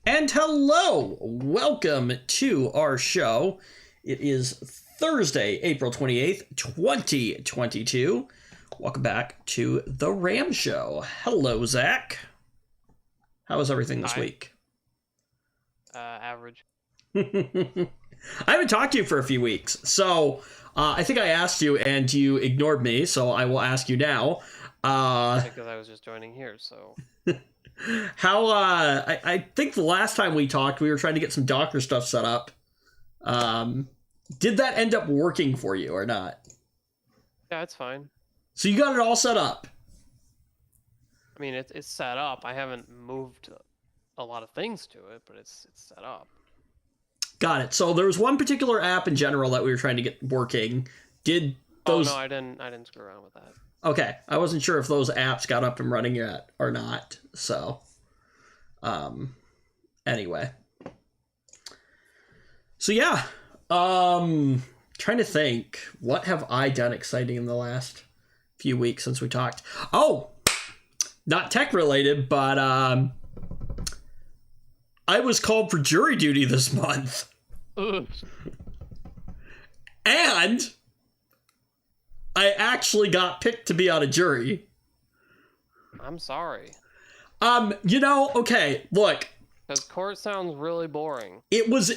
And hello, welcome to our show. It is Thursday, April 28th, 2022. Welcome back to The Ram Show. Hello, Zach. How was everything this Hi. week? Average. I haven't talked to you for a few weeks, so I think I asked you and you ignored me, so I will ask you now. Because I was just joining here, so. How, I think the last time we talked, we were trying to get some Docker stuff set up. Did that end up working for you or not? Yeah, it's fine. So you got it all set up. I mean, it's set up. I haven't moved a lot of things to it, but it's set up. Got it. So there was one particular app in general that we were trying to get working. Did those... Oh, no, I didn't screw around with that. Okay, I wasn't sure if those apps got up and running yet or not. So, anyway. So yeah, trying to think, what have I done exciting in the last few weeks since we talked? Oh, not tech related, but I was called for jury duty this month. Ugh. And I actually got picked to be on a jury. I'm sorry. Okay, look. Because court sounds really boring. It was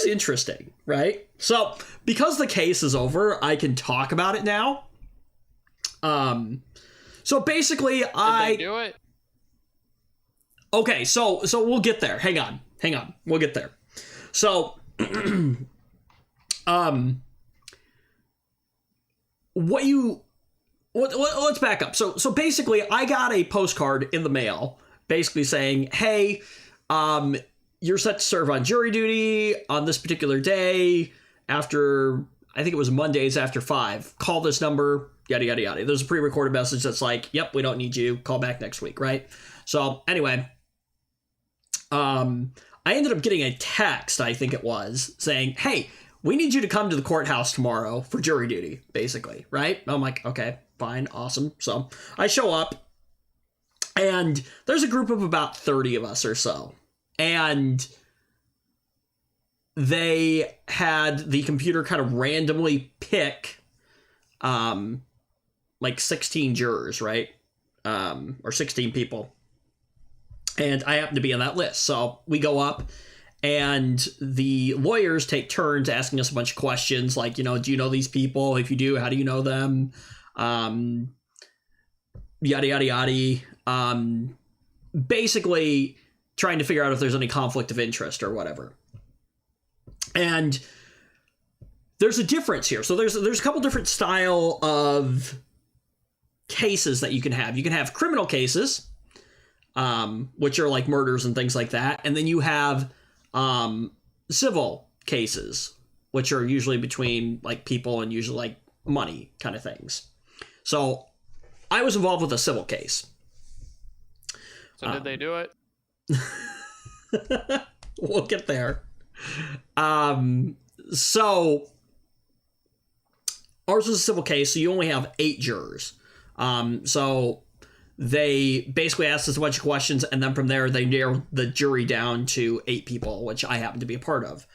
interesting, right? So, because the case is over, I can talk about it now. So basically Did they do it? Okay, so we'll get there. Hang on. We'll get there. So, let's back up. So basically, I got a postcard in the mail, basically saying, "Hey, you're set to serve on jury duty on this particular day after, I think it was Mondays after 5. Call this number, yada yada yada." There's a pre-recorded message that's like, "Yep, we don't need you. Call back next week," right? So anyway, I ended up getting a text, I think it was, saying, "Hey, we need you to come to the courthouse tomorrow for jury duty," basically, right? I'm like, okay, fine, awesome. So I show up, and there's a group of about 30 of us or so. And they had the computer kind of randomly pick, like 16 jurors, right? Or 16 people. And I happen to be on that list. So we go up, and the lawyers take turns asking us a bunch of questions like, do you know these people? If you do, how do you know them? Yada, yada, yada. Basically trying to figure out if there's any conflict of interest or whatever. And there's a difference here. So there's a couple different style of cases that you can have. You can have criminal cases, which are like murders and things like that. And then you have civil cases, which are usually between like people and usually like money kind of things. So I was involved with a civil case. So did they do it? We'll get there. So ours was a civil case, so you only have 8 jurors. So they basically asked us a bunch of questions, and then from there they narrowed the jury down to 8 people, which I happen to be a part of.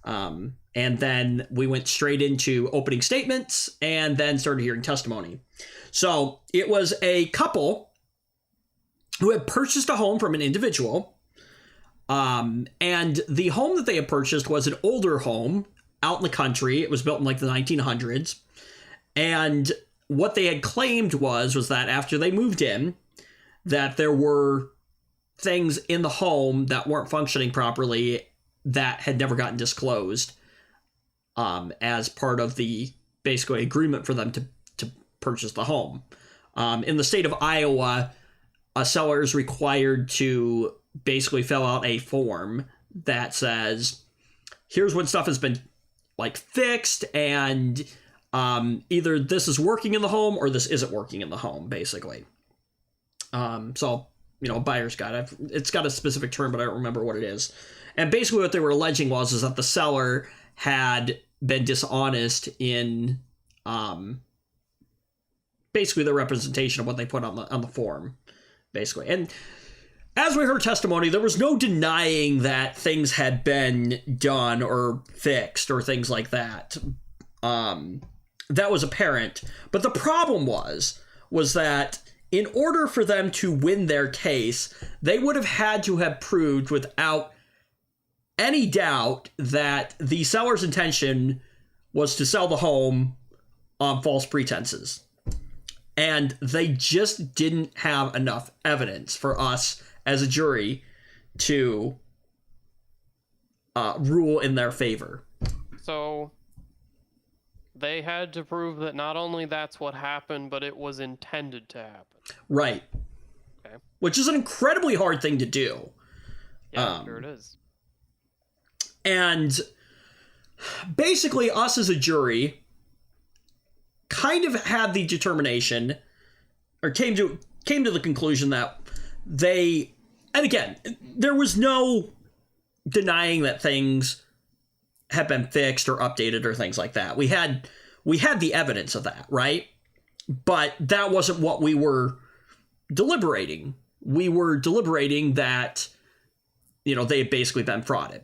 And then we went straight into opening statements and then started hearing testimony. So it was a couple who had purchased a home from an individual. And the home that they had purchased was an older home out in the country. It was built in like the 1900s. And what they had claimed was that after they moved in, that there were things in the home that weren't functioning properly that had never gotten disclosed, as part of the basically agreement for them to purchase the home. In the state of Iowa, a seller is required to basically fill out a form that says, here's when stuff has been like fixed, and either this is working in the home or this isn't working in the home, basically. So, a buyer's guide. It's got a specific term, but I don't remember what it is. And basically what they were alleging was that the seller had been dishonest in basically the representation of what they put on the form, basically. And as we heard testimony, there was no denying that things had been done or fixed or things like that. That was apparent. But the problem was that in order for them to win their case, they would have had to have proved without any doubt that the seller's intention was to sell the home on false pretenses. And they just didn't have enough evidence for us as a jury to rule in their favor. So they had to prove that not only that's what happened, but it was intended to happen. Right. Okay. Which is an incredibly hard thing to do. Yeah, sure it is. And basically, us as a jury kind of had the determination, or came to the conclusion that they, and again, there was no denying that things have been fixed or updated or things like that. We had the evidence of that, right? But that wasn't what we were deliberating. We were deliberating that, they had basically been frauded.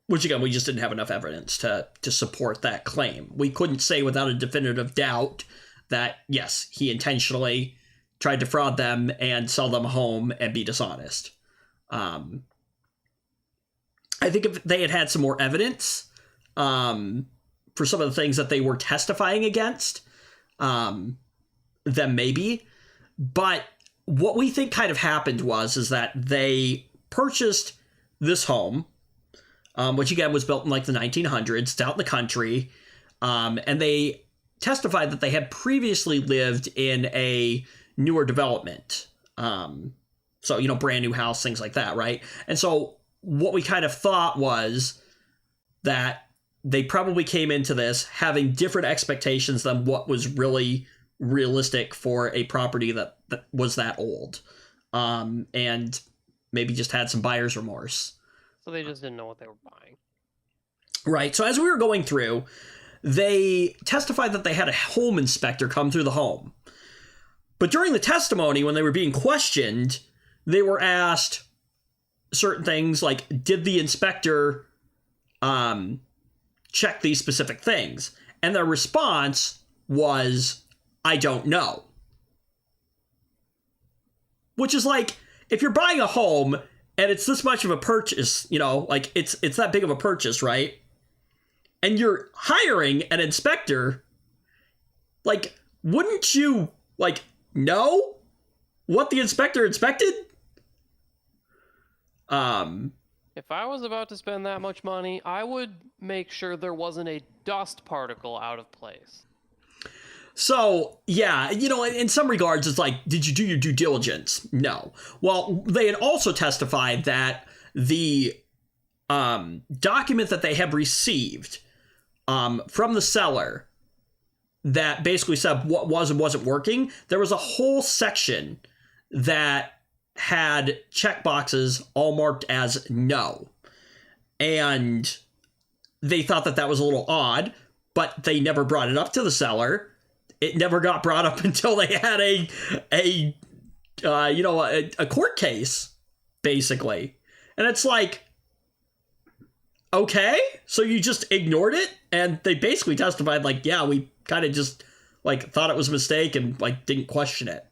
Which again, we just didn't have enough evidence to support that claim. We couldn't say without a definitive doubt that, yes, he intentionally tried to fraud them and sell them a home and be dishonest. I think if they had some more evidence for some of the things that they were testifying against, then maybe. But what we think kind of happened is that they purchased this home, which again was built in like the 1900s, it's out in the country, and they testified that they had previously lived in a newer development. So, brand new house, things like that, right? And so what we kind of thought was that they probably came into this having different expectations than what was really realistic for a property that was that old, and maybe just had some buyer's remorse. So they just didn't know what they were buying. Right. So as we were going through, they testified that they had a home inspector come through the home. But during the testimony, when they were being questioned, they were asked certain things like, did the inspector check these specific things? And their response was, I don't know. Which is like, if you're buying a home and it's this much of a purchase, it's that big of a purchase, right? And you're hiring an inspector, wouldn't you, know what the inspector inspected? If I was about to spend that much money, I would make sure there wasn't a dust particle out of place. So, yeah, in some regards, it's like, did you do your due diligence? No. Well, they had also testified that the document that they had received from the seller that basically said what was and wasn't working, there was a whole section that had checkboxes all marked as no. And they thought that was a little odd, but they never brought it up to the seller. It never got brought up until they had a court case, basically. And it's like, okay, so you just ignored it? And they basically testified yeah, we kind of just thought it was a mistake and didn't question it.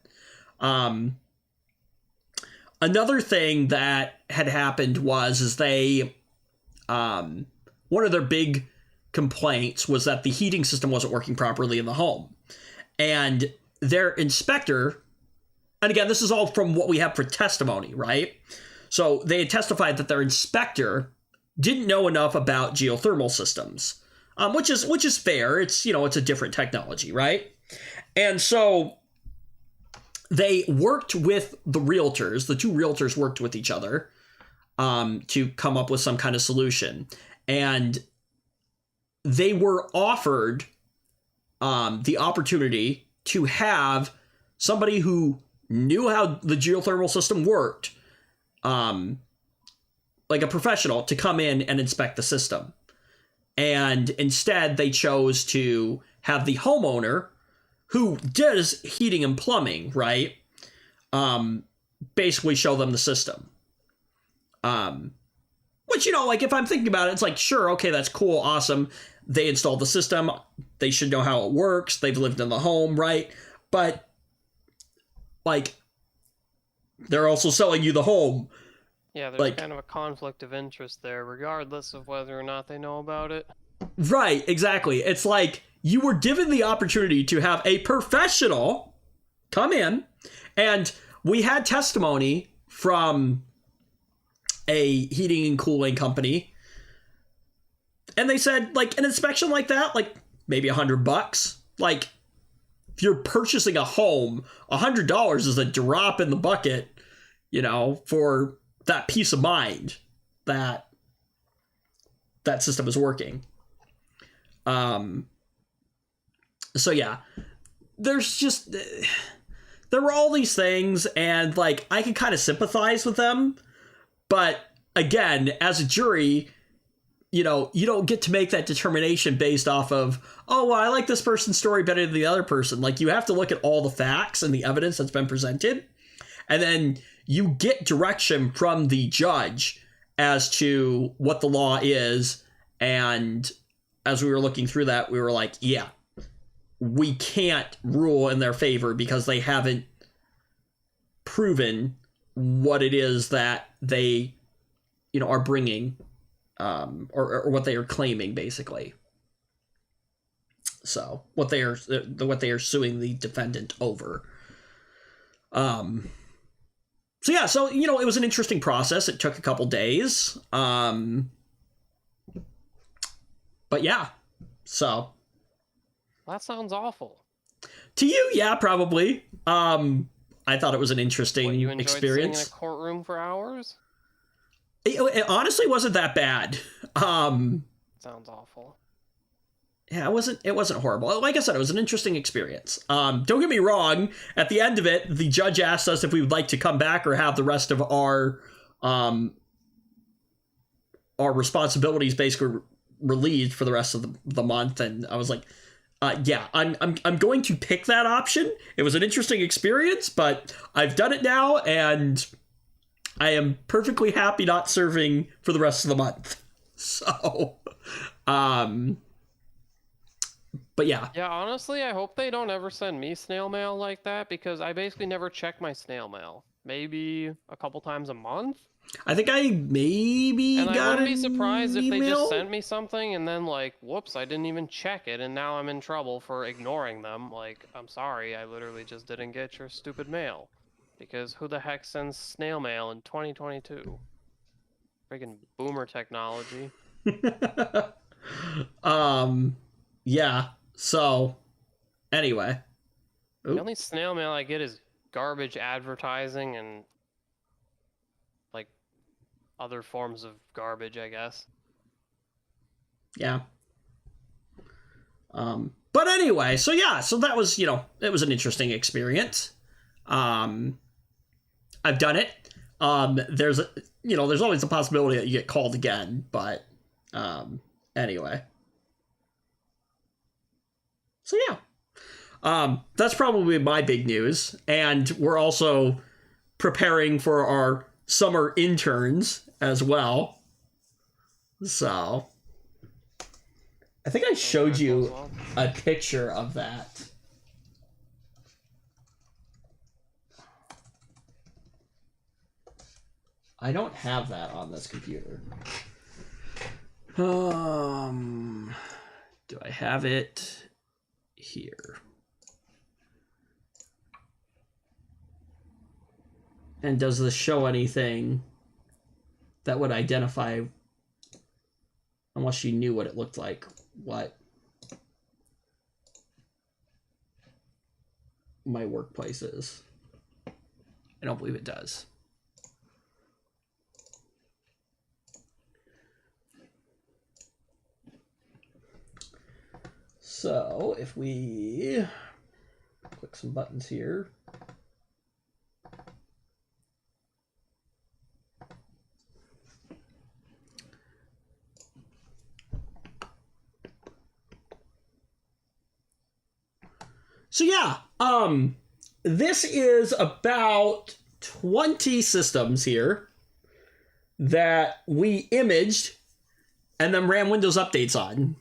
Another thing that had happened is they, one of their big complaints was that the heating system wasn't working properly in the home. And their inspector, and again, this is all from what we have for testimony, right? So they had testified that their inspector didn't know enough about geothermal systems, which is fair. It's, it's a different technology, right? And so they worked with the realtors. The two realtors worked with each other to come up with some kind of solution. And they were offered the opportunity to have somebody who knew how the geothermal system worked, like a professional, to come in and inspect the system. And instead, they chose to have the homeowner, who does heating and plumbing, right, basically show them the system. Which, you know, like, if I'm thinking about it, it's like, sure, okay, that's cool, awesome. They installed the system. They should know how it works. They've lived in the home, right? But, like, they're also selling you the home. Yeah, there's Like, kind of a conflict of interest there, regardless of whether or not they know about it. right, exactly. It's like you were given the opportunity to have a professional come in, and we had testimony from a heating and cooling company, and they said, like, an inspection like that, like, maybe $100. Like, if you're purchasing a home, $100 is a drop in the bucket, you know, for that peace of mind that that system is working. So yeah, there's just, there were all these things, and, like, I can kind of sympathize with them, but again, as a jury, you know, you don't get to make that determination based off of, oh, well, I like this person's story better than the other person. Like, you have to look at all the facts and the evidence that's been presented, and then you get direction from the judge as to what the law is. And as we were looking through that, we were like, yeah, we can't rule in their favor because they haven't proven what it is that they, you know, are bringing, or what they are claiming, basically. So what they are suing the defendant over. So yeah, so, you know, it was an interesting process. It took a couple days. But yeah, so. That sounds awful. To you, yeah, probably. I thought it was an interesting What, you enjoyed experience. sitting in a courtroom for hours? It honestly wasn't that bad. Sounds awful. Yeah, it wasn't horrible. Like I said, it was an interesting experience. Don't get me wrong. At the end of it, the judge asked us if we would like to come back or have the rest of our responsibilities basically relieved for the rest of the month, and I was like, yeah, I'm going to pick that option. It was an interesting experience, but I've done it now, and I am perfectly happy not serving for the rest of the month. So, but yeah. Yeah, honestly, I hope they don't ever send me snail mail like that, because I basically never check my snail mail. Maybe a couple times a month? I think I maybe and got I wouldn't an be surprised if they email. just sent me something and then, like, whoops, I didn't even check it, and now I'm in trouble for ignoring them. Like, I'm sorry, I literally just didn't get your stupid mail. Because who the heck sends snail mail in 2022? Friggin' boomer technology. Yeah, so, anyway. Oop. The only snail mail I get is garbage advertising and, like, other forms of garbage, I guess. Yeah. But anyway, so yeah, so that was, you know, it was an interesting experience. I've done it. There's always the possibility that you get called again, but, anyway. So yeah. That's probably my big news. And we're also preparing for our summer interns as well. So I think I showed you a picture of that. I don't have that on this computer. Do I have it here? And does this show anything that would identify, unless you knew what it looked like, what my workplace is? I don't believe it does. So if we click some buttons here. So yeah, this is about 20 systems here that we imaged and then ran Windows updates on.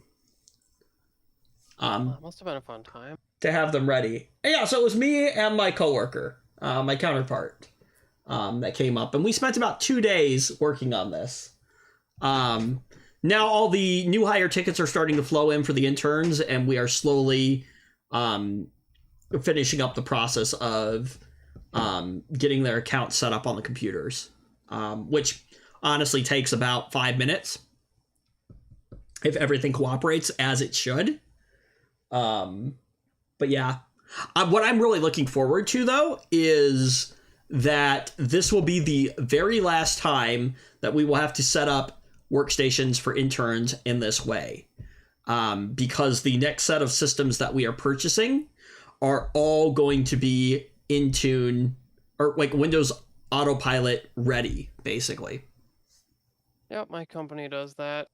Must have been a fun time. To have them ready. And yeah, so it was me and my coworker, my counterpart, that came up, and we spent about 2 days working on this. Now all the new hire tickets are starting to flow in for the interns, and we are slowly finishing up the process of getting their account set up on the computers, which honestly takes about 5 minutes if everything cooperates as it should. But yeah, what I'm really looking forward to, though, is that this will be the very last time that we will have to set up workstations for interns in this way. Because the next set of systems that we are purchasing are all going to be Intune or like Windows Autopilot ready, basically. Yep, my company does that.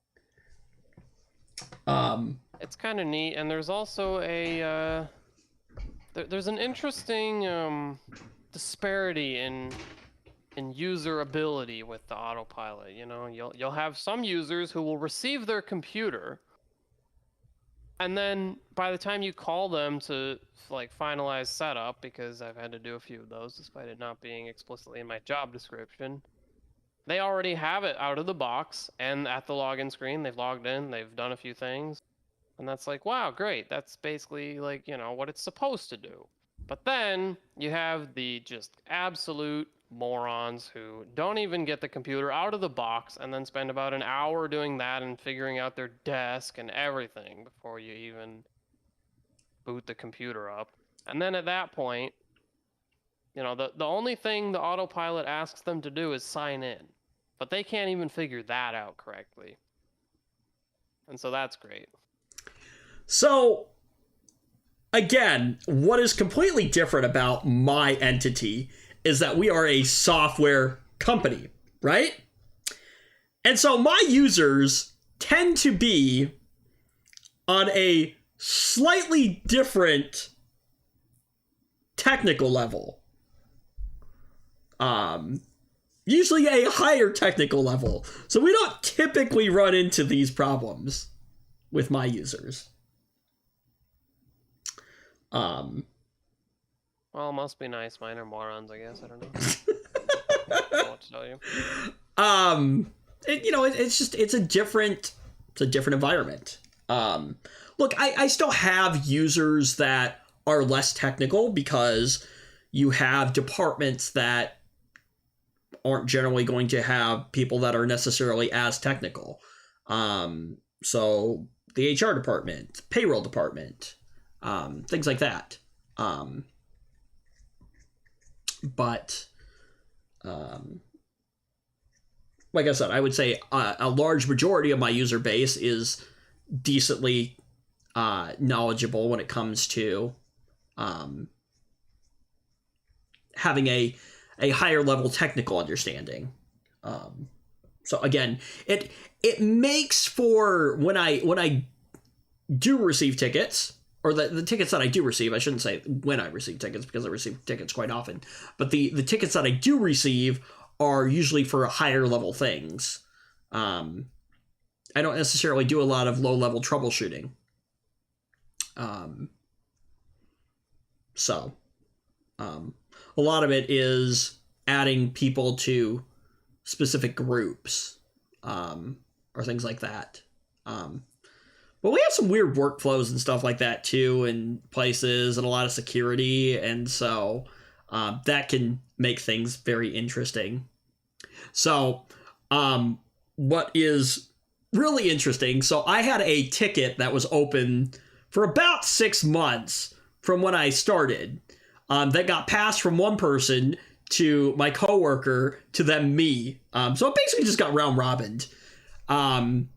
It's kind of neat, and there's also a there's an interesting disparity in user ability with the autopilot. You know, you'll have some users who will receive their computer, and then by the time you call them to like finalize setup, because I've had to do a few of those despite it not being explicitly in my job description, they already have it out of the box and at the login screen. They've logged in, they've done a few things, and that's like, wow, great. That's basically like, you know, what it's supposed to do. But then you have the just absolute morons who don't even get the computer out of the box and then spend about an hour doing that and figuring out their desk and everything before you even boot the computer up. And then at that point, you know, the only thing the autopilot asks them to do is sign in. But they can't even figure that out correctly. And so that's great. So, again, what is completely different about my entity is that we are a software company, right? And so my users tend to be on a slightly different technical level. Usually a higher technical level. So we don't typically run into these problems with my users. Well, it must be nice. Mine are morons, I guess. I don't know. I don't know what to tell you. It's a different environment. Look, I still have users that are less technical because you have departments that aren't generally going to have people that are necessarily as technical. So the HR department, payroll department, things like that. But like I said, I would say a large majority of my user base is decently knowledgeable when it comes to having a higher level technical understanding. So again, it makes for when I do receive tickets, or the tickets that I do receive, I shouldn't say when I receive tickets because I receive tickets quite often, but the tickets that I do receive are usually for higher level things. I don't necessarily do a lot of low level troubleshooting. A lot of it is adding people to specific groups, or things like that. But we have some weird workflows and stuff like that too in places, and a lot of security, and so that can make things very interesting. So what is really interesting, so I had a ticket that was open for about 6 months from when I started, that got passed from one person to my coworker to then me. So it basically just got round robined. And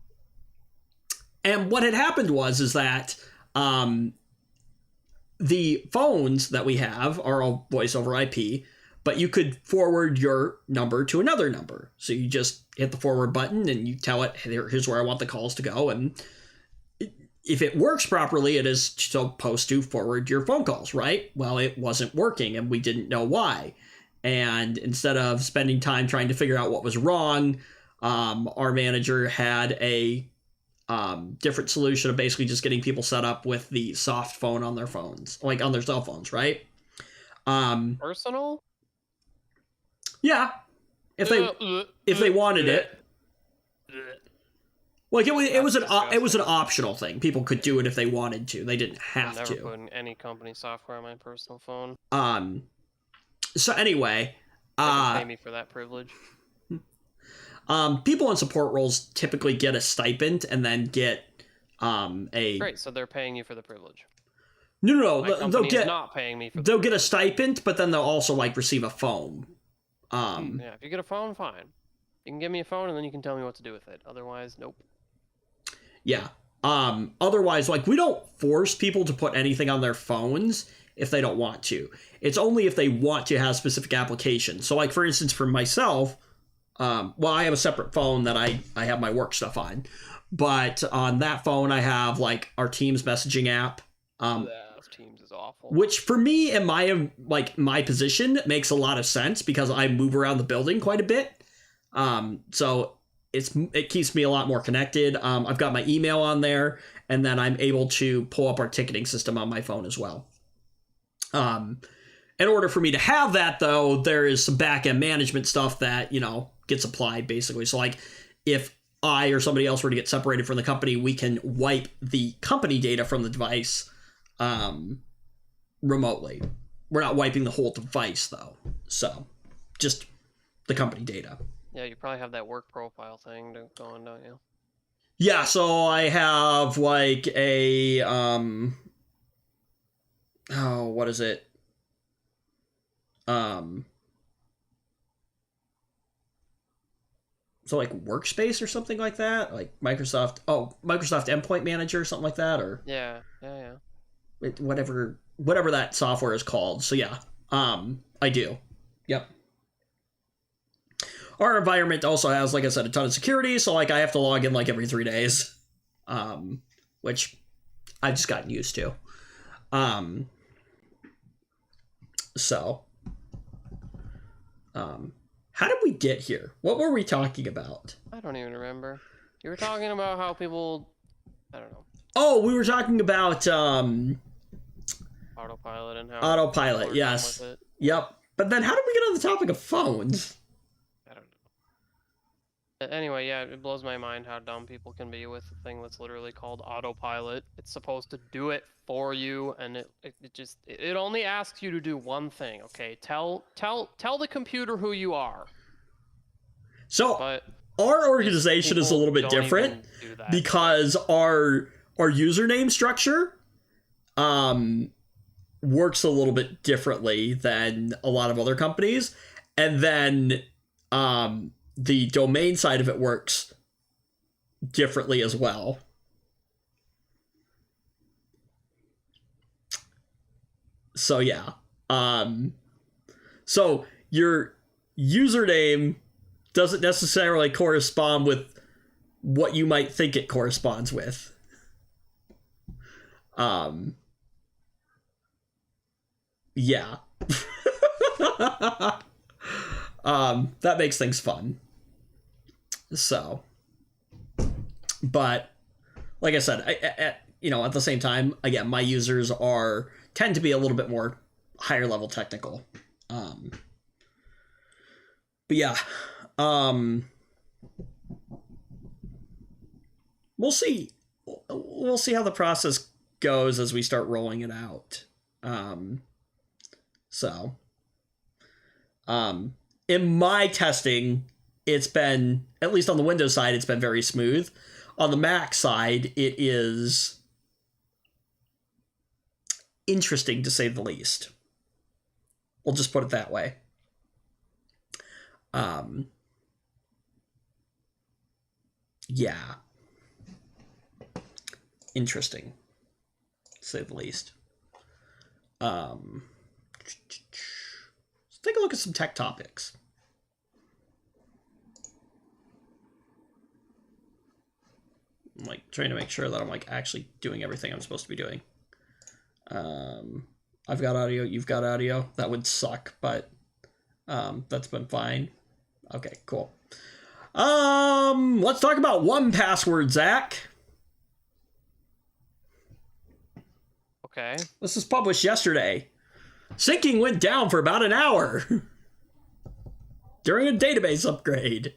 what had happened is that the phones that we have are all voice over IP, but you could forward your number to another number. So you just hit the forward button and you tell it, here's where I want the calls to go. And if it works properly, it is supposed to forward your phone calls, right? Well, it wasn't working and we didn't know why. And instead of spending time trying to figure out what was wrong, our manager had a different solution of basically just getting people set up with the soft phone on their phones, like on their cell phones, right? Personal? Yeah, if they wanted it. Like it was an optional thing. People could do it if they wanted to. They didn't have to. Never putting any company software on my personal phone. So anyway, pay me for that privilege. People in support roles typically get a stipend and then get a. Great, so they're paying you for the privilege. No. They'll get not paying me for. They'll get a stipend, but then they'll also like receive a phone. Yeah, if you get a phone, fine. You can give me a phone and then you can tell me what to do with it. Otherwise, nope. Yeah. Otherwise, like, we don't force people to put anything on their phones if they don't want to. It's only if they want to have specific applications. So, like, for instance, for myself, well, I have a separate phone that I have my work stuff on. But on that phone, I have, like, our Teams messaging app. Teams is awful. Which, for me, in my position, makes a lot of sense because I move around the building quite a bit. So it keeps me a lot more connected. I've got my email on there, and then I'm able to pull up our ticketing system on my phone as well. In order for me to have that, though, there is some back-end management stuff that, gets applied, basically. So, like, if I or somebody else were to get separated from the company, we can wipe the company data from the device remotely. We're not wiping the whole device, though. So, just the company data. Yeah, you probably have that work profile thing going, don't you? Yeah, so I have like a what is it? So like Workspace or something like that, like Microsoft Endpoint Manager or something like that, or yeah. Whatever that software is called. So yeah, I do. Yep. Our environment also has, like I said, a ton of security, so like I have to log in like every 3 days, which I've just gotten used to. How did we get here? What were we talking about? I don't even remember. You were talking about how people, I don't know. Oh, we were talking about autopilot and how autopilot. Yes. Yep. But then how did we get on the topic of phones? Anyway, yeah, it blows my mind how dumb people can be with a thing that's literally called autopilot. It's supposed to do it for you, and it only asks you to do one thing. Okay, tell the computer who you are. So but our organization is a little bit different because our username structure works a little bit differently than a lot of other companies, and then the domain side of it works differently as well. So yeah. So your username doesn't necessarily correspond with what you might think it corresponds with. Yeah. That makes things fun. So, but like I said, at the same time, again, my users tend to be a little bit more higher level technical. But yeah, we'll see. We'll see how the process goes as we start rolling it out. In my testing, it's been, at least on the Windows side, it's been very smooth. On the Mac side, it is interesting to say the least. We'll just put it that way. Yeah. Interesting, to say the least. Let's take a look at some tech topics. I'm like trying to make sure that I'm like actually doing everything I'm supposed to be doing. I've got audio, you've got audio. That would suck, but That's been fine. Okay, cool. Let's talk about 1Password, Zach. Okay. This was published yesterday. Syncing went down for about an hour during a database upgrade.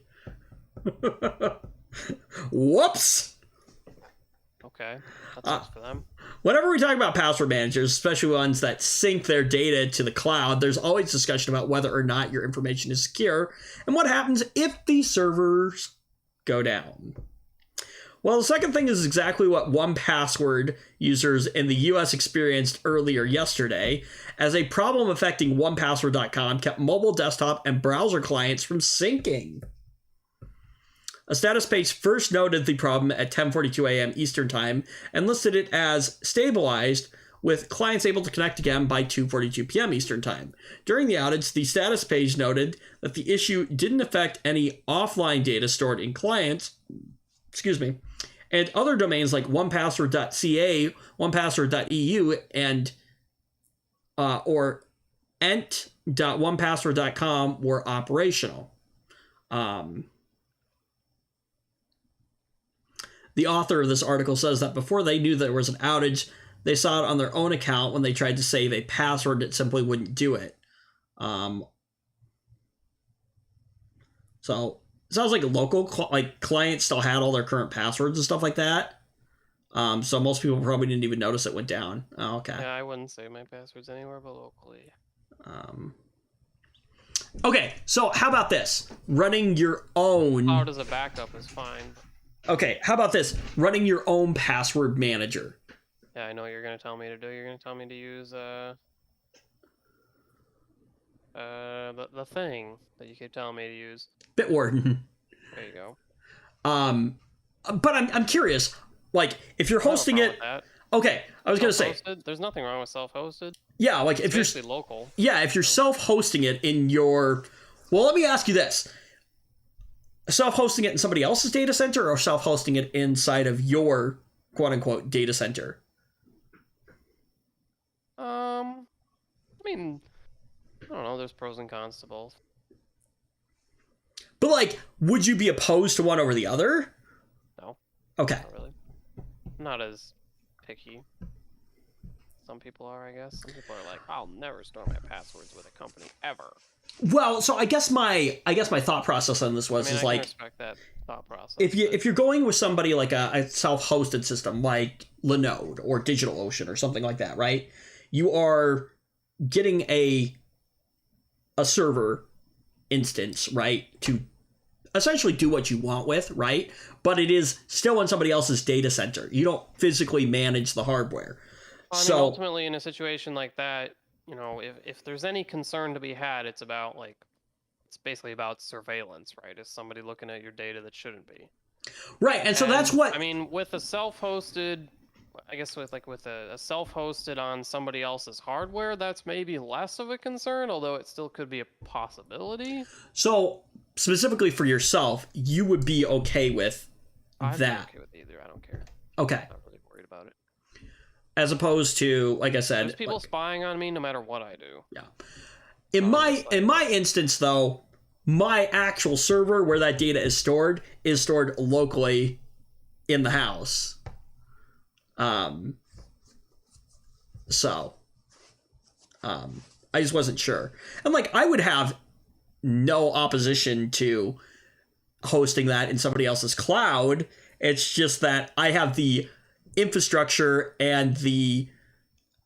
Whoops. Okay. That sucks for them. Whenever we talk about password managers, especially ones that sync their data to the cloud, there's always discussion about whether or not your information is secure and what happens if the servers go down. Well, the second thing is exactly what 1Password users in the US experienced earlier yesterday, as a problem affecting 1Password.com kept mobile, desktop, and browser clients from syncing. A status page first noted the problem at 10:42 a.m. Eastern Time and listed it as stabilized, with clients able to connect again by 2:42 p.m. Eastern Time. During the outage, the status page noted that the issue didn't affect any offline data stored in clients, and other domains like 1password.ca, 1password.eu, and or ent.1password.com were operational. The author of this article says that before they knew there was an outage, they saw it on their own account when they tried to save a password that simply wouldn't do it. So it sounds like local clients still had all their current passwords and stuff like that. So most people probably didn't even notice it went down. Oh, okay. Yeah, I wouldn't save my passwords anywhere but locally. Okay, so how about this? Running your own... Cloud as a backup is fine. Okay, how about this? Running your own password manager. Yeah, I know what you're going to tell me to do. You're going to tell me to use the thing that you keep telling me to use. Bitwarden. There you go. But I'm curious, like, if you're hosting it... Okay, I was going to say... There's nothing wrong with self-hosted. Yeah, like, if you're... basically local. Yeah, if you're self-hosting it in your... Well, let me ask you this. Self-hosting it in somebody else's data center or self-hosting it inside of your quote-unquote data center? I mean, I don't know. There's pros and cons to both. But, like, would you be opposed to one over the other? No. Okay. Not really. I'm not as picky. Some people are, I guess. Some people are like, I'll never store my passwords with a company ever. Well, so I guess my thought process on this was I can respect that thought process. If you're going with somebody like a self-hosted system like Linode or DigitalOcean or something like that, right? You are getting a server instance, right, to essentially do what you want with, right? But it is still in somebody else's data center. You don't physically manage the hardware. Well, I mean, ultimately, in a situation like that, you know, if there's any concern to be had, it's about it's basically about surveillance, right? Is somebody looking at your data that shouldn't be? Right, and so that's what... I mean, with a self-hosted, I guess with a self-hosted on somebody else's hardware, that's maybe less of a concern, although it still could be a possibility. So, specifically for yourself, you would be okay with that? I'd be okay with either, I don't care. Okay. I'm not really worried about it. As opposed to, like I said... There's people spying on me no matter what I do. Yeah. In my instance, though, my actual server where that data is stored locally in the house. I just wasn't sure. And, like, I would have no opposition to hosting that in somebody else's cloud. It's just that I have the infrastructure and the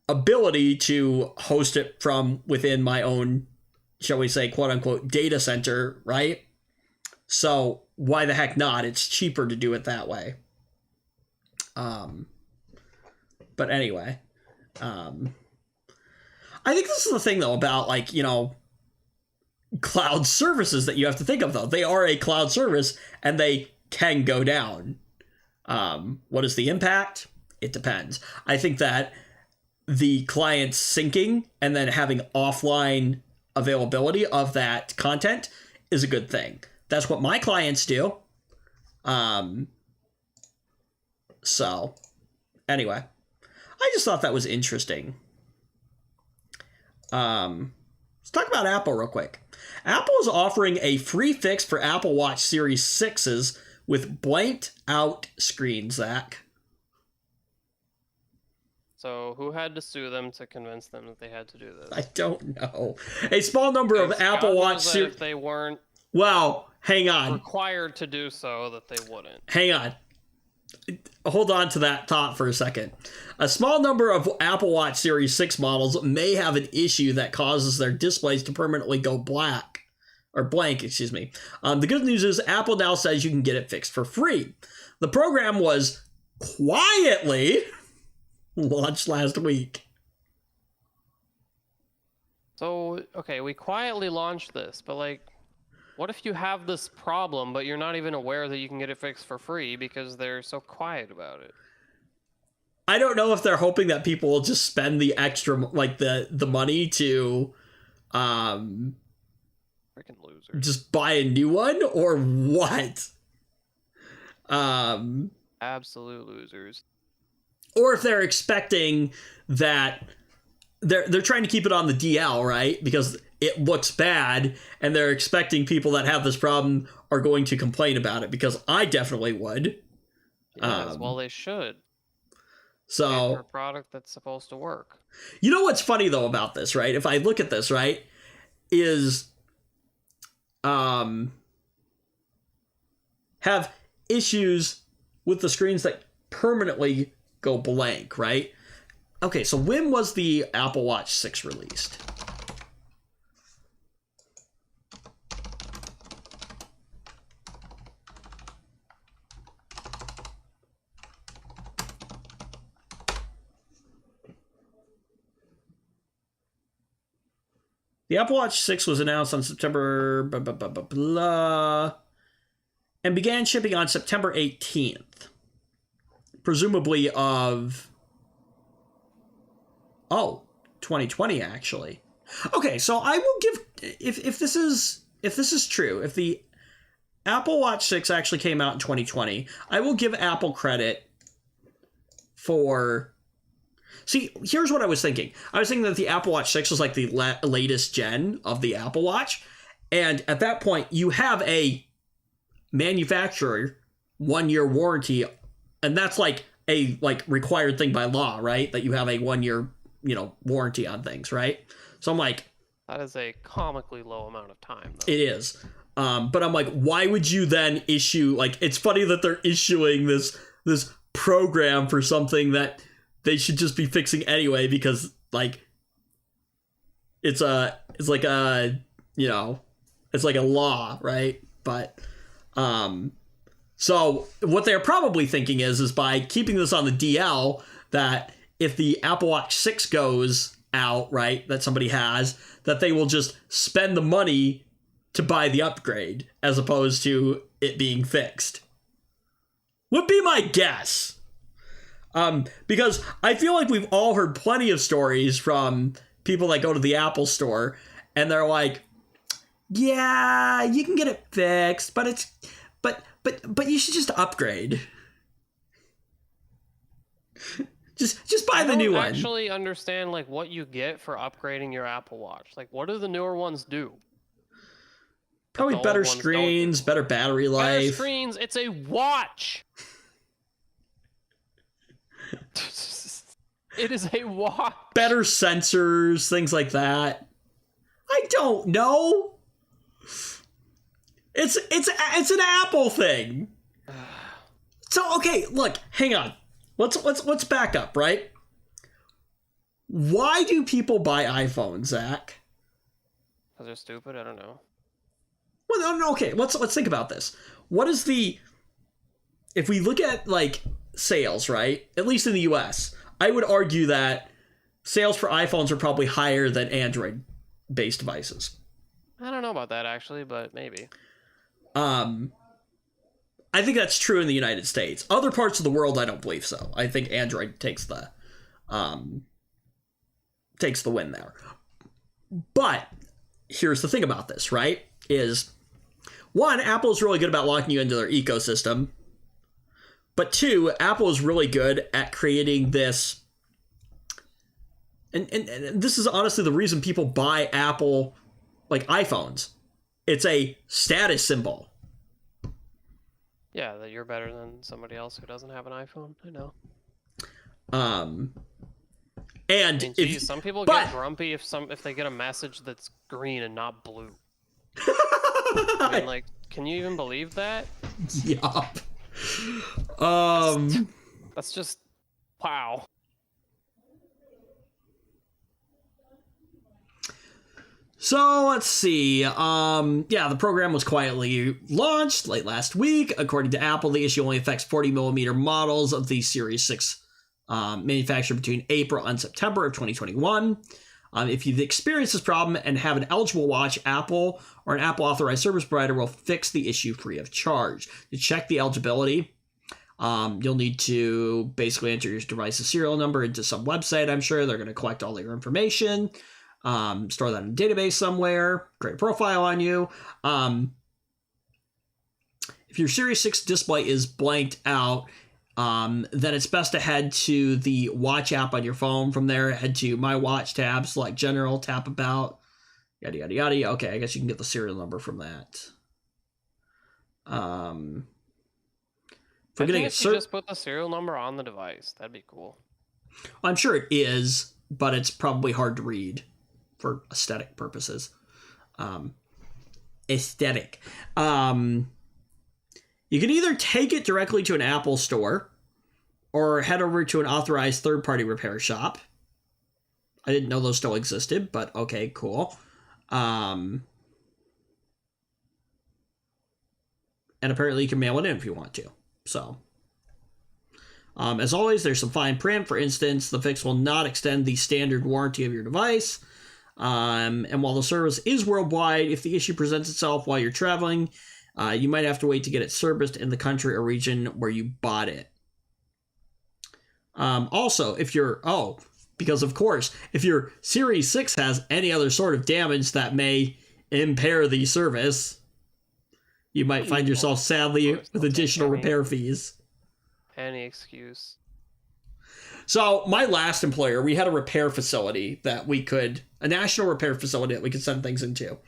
ability to host it from within my own, shall we say, quote unquote, data center, right? So why the heck not? It's cheaper to do it that way. But anyway, I think this is the thing though about, like, you know, cloud services that you have to think of though. They are a cloud service and they can go down. What is the impact? It depends. I think that the client syncing and then having offline availability of that content is a good thing. That's what my clients do. So anyway, I just thought that was interesting. Let's talk about Apple real quick. Apple is offering a free fix for Apple Watch Series 6s with blanked out screens, Zach. So who had to sue them to convince them that they had to do this? I don't know. A small number of Apple Watch Series... If they weren't well, hang on. required to do so, that they wouldn't. Hang on. Hold on to that thought for a second. A small number of Apple Watch Series 6 models may have an issue that causes their displays to permanently go black. Or blank, excuse me. The good news is Apple now says you can get it fixed for free. The program was quietly launched last week. So, okay, we quietly launched this, but like, what if you have this problem, but you're not even aware that you can get it fixed for free because they're so quiet about it? I don't know if they're hoping that people will just spend the extra, like the money to, Freaking losers. just buy a new one or what. Absolute losers. Or if they're expecting that they're trying to keep it on the DL, right? Because it looks bad, and they're expecting people that have this problem are going to complain about it, because I definitely would. Yes, well, they should. So, for a product that's supposed to work. You know what's funny though about this, right? If I look at this, right, is have issues with the screens that permanently go blank, right? Okay, so when was the Apple Watch 6 released? The Apple Watch 6 was announced on September and began shipping on September 18th. Presumably of 2020 actually. Okay, so I will give if this is true, if the Apple Watch 6 actually came out in 2020, I will give Apple credit for... See, here's what I was thinking. I was thinking that the Apple Watch 6 was like the latest gen of the Apple Watch. And at that point, you have a manufacturer 1-year warranty. And that's like a required thing by law, right? That you have a 1-year, warranty on things, right? So I'm like... That is a comically low amount of time, though. It is. But I'm like, why would you then issue... it's funny that they're issuing this program for something that... they should just be fixing anyway, because it's like a law, right? But so what they're probably thinking is by keeping this on the DL, that if the Apple Watch 6 goes out, right, that somebody has, that they will just spend the money to buy the upgrade as opposed to it being fixed. Would be my guess. Because I feel like we've all heard plenty of stories from people that go to the Apple store and they're like, yeah, you can get it fixed, but you should just upgrade. just buy the new one. I don't actually understand what you get for upgrading your Apple Watch. What do the newer ones do? Probably better screens, better battery life. Better screens, it's a watch. It is a watch. Better sensors, things like that. I don't know. It's an Apple thing. So okay, look, hang on. Let's back up, right? Why do people buy iPhones, Zach? Because they're stupid. I don't know. Well, no, okay. Let's think about this. What is the... If we look at sales, right? At least in the US, I would argue that sales for iPhones are probably higher than Android-based devices. I don't know about that actually, but maybe. I think that's true in the United States. Other parts of the world, I don't believe so. I think Android takes the win there. But here's the thing about this, right? Is one, Apple is really good about locking you into their ecosystem. But two, Apple is really good at creating this and this is honestly the reason people buy Apple, like iPhones. It's a status symbol. Yeah, that you're better than somebody else who doesn't have an iPhone. I know. And I mean, some people get grumpy if they get a message that's green and not blue. I mean, like, can you even believe that? Yup. That's just wow. So let's see. The program was quietly launched late last week. According to Apple, the issue only affects 40mm models of the Series 6 manufactured between April and September of 2021. If you've experienced this problem and have an eligible watch, Apple or an Apple authorized service provider will fix the issue free of charge. To check the eligibility, you'll need to basically enter your device's serial number into some website. I'm sure they're going to collect all your information, store that in a database somewhere, create a profile on you. If your Series 6 display is blanked out, then it's best to head to the watch app on your phone. From there, head to My Watch tab, select General, tap About, yada, yada, yada. Okay, I guess you can get the serial number from that. If you just put the serial number on the device, that'd be cool. I'm sure it is, but it's probably hard to read for aesthetic purposes. Aesthetic. You can either take it directly to an Apple store or head over to an authorized third-party repair shop. I didn't know those still existed, but okay, cool. And apparently you can mail it in if you want to. So, as always, there's some fine print. For instance, the fix will not extend the standard warranty of your device. And while the service is worldwide, if the issue presents itself while you're traveling, you might have to wait to get it serviced in the country or region where you bought it. Also, because of course, if your Series 6 has any other sort of damage that may impair the service, you might find yourself sadly with additional repair fees. Any excuse. So my last employer, we had a repair facility a national repair facility that we could send things into.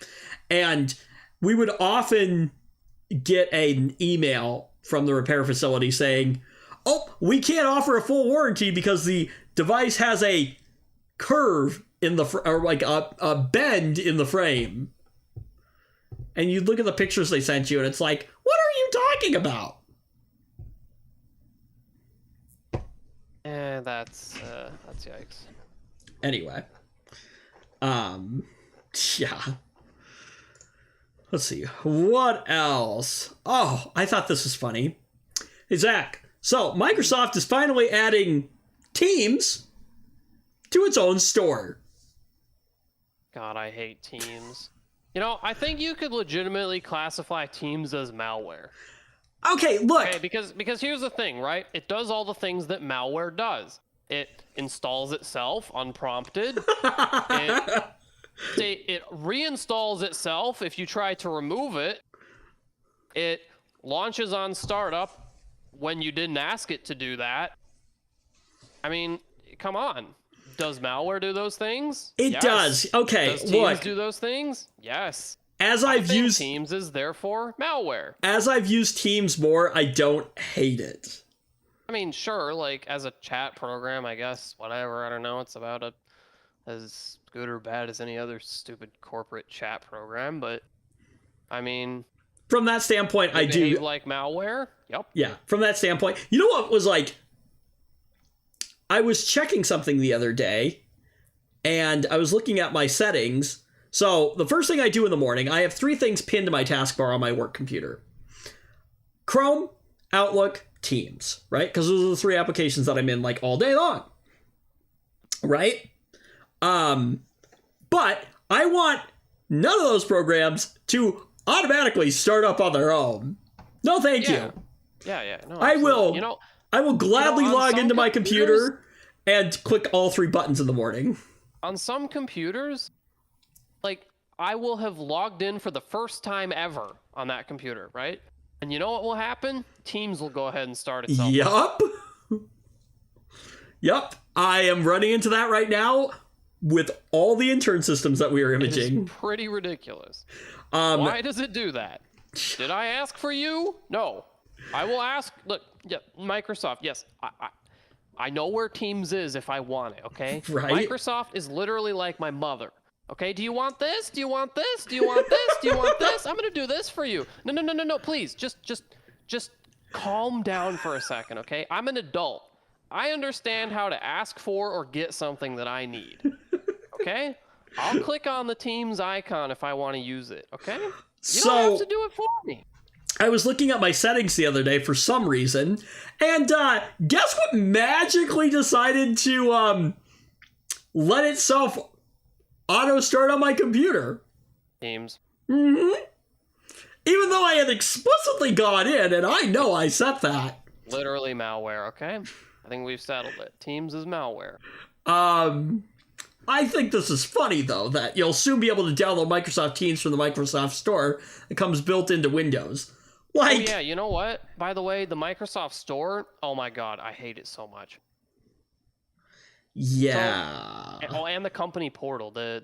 And we would often get an email from the repair facility saying, oh, we can't offer a full warranty because the device has a curve in or like a bend in the frame. And you'd look at the pictures they sent you and it's like, what are you talking about? That's yikes. Anyway. Yeah. Let's see. What else? Oh, I thought this was funny. Hey, Zach. So, Microsoft is finally adding Teams to its own store. God, I hate Teams. You know, I think you could legitimately classify Teams as malware. Okay, look. Okay, because here's the thing, right? It does all the things that malware does. It installs itself unprompted. It reinstalls itself if you try to remove it. It launches on startup when you didn't ask it to do that. I mean, come on. Does malware do those things? It does. Okay, does Teams do those things? Yes. As I've used Teams is therefore malware. As I've used Teams more, I don't hate it. I mean, sure, like as a chat program, I guess, whatever, I don't know, it's about as good or bad as any other stupid corporate chat program, but I mean, from that standpoint, I do like malware. Yep. Yeah, from that standpoint. You know what was like, I was checking something the other day and I was looking at my settings. So the first thing I do in the morning, I have 3 things pinned to my taskbar on my work computer. Chrome, Outlook, Teams, right? Because those are the 3 applications that I'm in like all day long, right? But I want none of those programs to automatically start up on their own. No, thank you. Yeah. No, I will. I will gladly log into my computer and click all 3 buttons in the morning. On some computers, like, I will have logged in for the first time ever on that computer, right? And you know what will happen? Teams will go ahead and start itself. Yup. I am running into that right now with all the intern systems that we are It is imaging. pretty ridiculous. Why does it do that? Did I ask for you? No. I will ask. Look, yeah, Microsoft. Yes, I know where Teams is if I want it. Okay. Right. Microsoft is literally like my mother. Okay. Do you want this? Do you want this? Do you want this? Do you want this? I'm gonna do this for you. No. Please, just calm down for a second. Okay. I'm an adult. I understand how to ask for or get something that I need. Okay. I'll click on the Teams icon if I want to use it. Okay. You don't have to do it for me. I was looking at my settings the other day for some reason, and guess what magically decided to let itself auto start on my computer? Teams. Mm-hmm. Even though I had explicitly gone in, and I know I set that. Literally malware, okay? I think we've settled it. Teams is malware. I think this is funny, though, that you'll soon be able to download Microsoft Teams from the Microsoft Store. It comes built into Windows. Like, Oh yeah, you know what? By the way, the Microsoft Store, oh my god, I hate it so much. yeah. And the company portal, the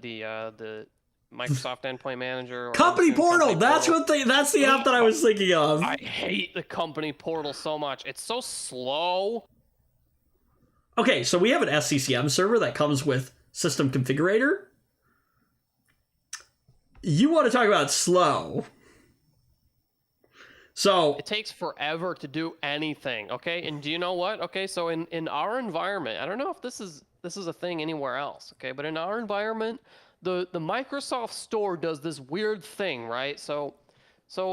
Microsoft Endpoint Manager. Or Company Intune Portal, Company that's Portal. that's the app that I was thinking of. I hate the company portal so much. It's so slow. Okay, so we have an SCCM server that comes with System Configurator. You want to talk about slow. So It takes forever to do anything, okay? And do you know what? Okay, so in our environment, I don't know if this is a thing anywhere else, okay? But in our environment, the Microsoft Store does this weird thing, right? So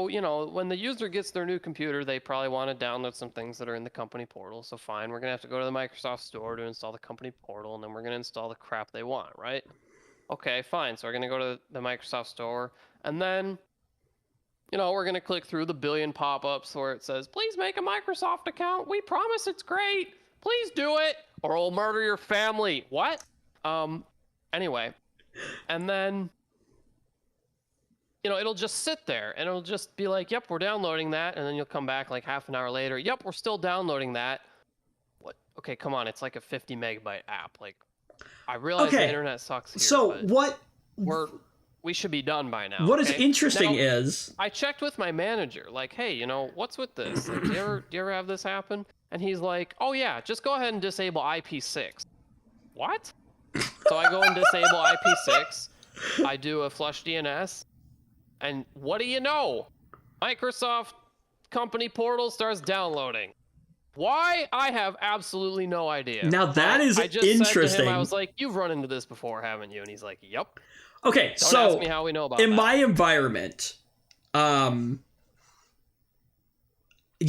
you know, when the user gets their new computer, they probably want to download some things that are in the company portal. So fine, we're gonna have to go to the Microsoft Store to install the company portal, and then we're gonna install the crap they want, right? Okay, fine. So we're gonna go to the Microsoft Store, and then, you know, we're gonna click through the billion pop-ups where it says, "Please make a Microsoft account. We promise it's great. Please do it, or we'll murder your family." What? Anyway, and then, you know, it'll just sit there and it'll just be like, "Yep, we're downloading that," and then you'll come back like half an hour later. "Yep, we're still downloading that." What? Okay, come on. It's like a 50 megabyte app. Like, I realize the internet sucks here. So but we should be done by now. What is interesting Now, is I checked with my manager, like, "Hey, you know, what's with this? Like, do you ever have this happen?" And he's like, "Oh yeah, just go ahead and disable IP6. What? So I go and disable IP6. I do a flush DNS, and what do you know? Microsoft company portal starts downloading. Why? I have absolutely no idea. Now that is I just said to interesting. him, I was like, "You've run into this before, haven't you?" And he's like, "Yep." Okay, Don't so ask me how we know about in that. my environment, you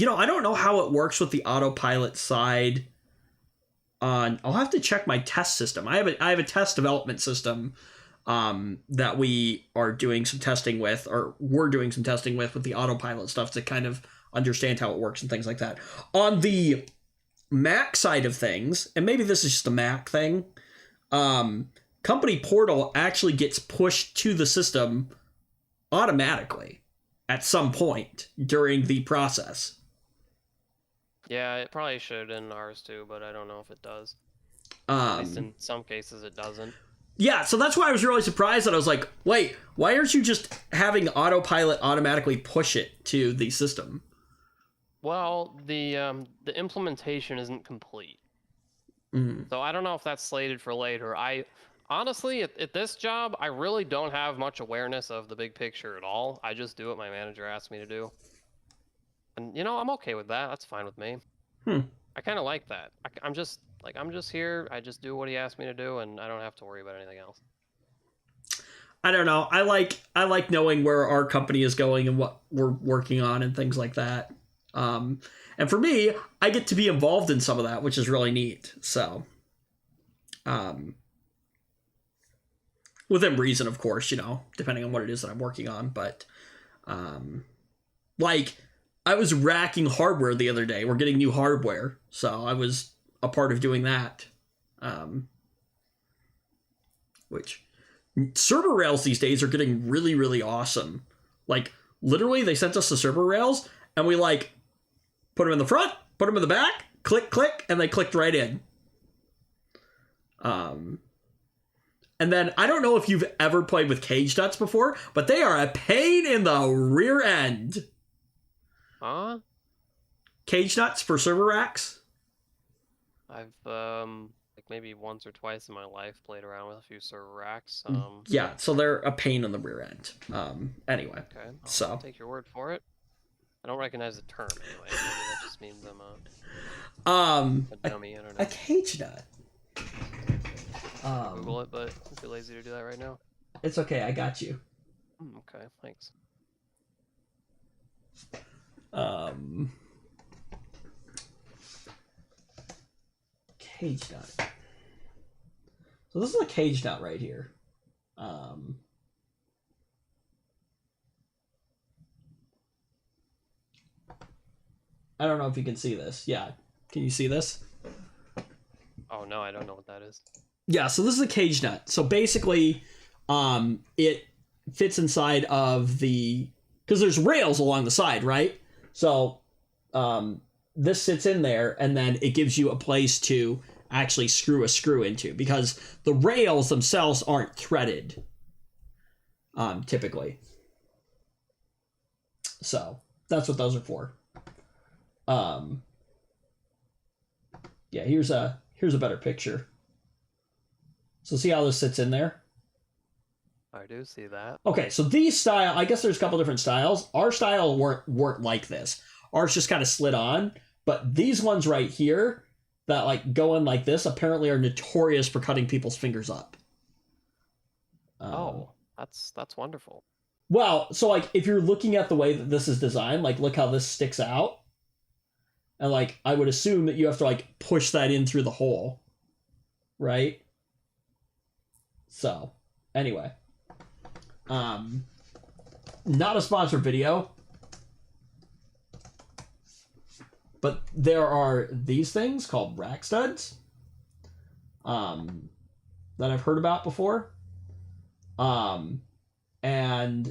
know, I don't know how it works with the autopilot side. I'll have to check my test system. I have a test development system that we are doing some testing with, or we're doing some testing with the autopilot stuff to kind of understand how it works and things like that. On the Mac side of things, and maybe this is just a Mac thing, company portal actually gets pushed to the system automatically at some point during the process. Yeah, it probably should in ours too, but I don't know if it does. At least in some cases it doesn't. Yeah, so that's why I was really surprised that I was like, wait, why aren't you just having autopilot automatically push it to the system? Well, the implementation isn't complete. So I don't know if that's slated for later. I honestly, at this job, I really don't have much awareness of the big picture at all. I just do what my manager asks me to do. And, you know, I'm okay with that. That's fine with me. I kind of like that. I'm just here. I just do what he asked me to do, and I don't have to worry about anything else. I don't know. I like knowing where our company is going and what we're working on and things like that. And for me, I get to be involved in some of that, which is really neat. So, within reason, of course, you know, depending on what it is that I'm working on. But, like, I was racking hardware the other day. We're getting new hardware, so I was a part of doing that. Which server rails these days are getting really, really awesome. Like, literally, they sent us the server rails, and we, like, put them in the front, put them in the back, click, click, and they clicked right in. And And then I don't know if you've ever played with cage nuts before, but they are a pain in the rear end. Huh? Cage nuts for server racks? I've like maybe once or twice in my life played around with a few server racks. Yeah, so they're a pain in the rear end. Anyway. Okay. So I'll take your word for it. I don't recognize the term anyway. Maybe that just means I'm a dummy. I don't know. a cage nut. Google it, but I'm too lazy to do that right now. It's okay, I got you. Okay, thanks. Cage nut. So this is a cage nut right here. I don't know if you can see this. Yeah. Can you see this? Oh no, I don't know what that is. Yeah, so this is a cage nut. So basically, it fits inside of because there's rails along the side, right? So this sits in there, and then it gives you a place to actually screw a screw into, because the rails themselves aren't threaded, typically. So that's what those are for. Yeah, here's a better picture. So see how this sits in there? I do see that. Okay, so these style, I guess there's a couple different styles. Our style weren't like this. Ours just kind of slid on, but these ones right here that like go in like this apparently are notorious for cutting people's fingers up. That's wonderful. Well, so like if you're looking at the way that this is designed, like look how this sticks out. And like I would assume that you have to like push that in through the hole. Right? So, anyway. Not a sponsored video. But there are these things called rack studs. That I've heard about before. And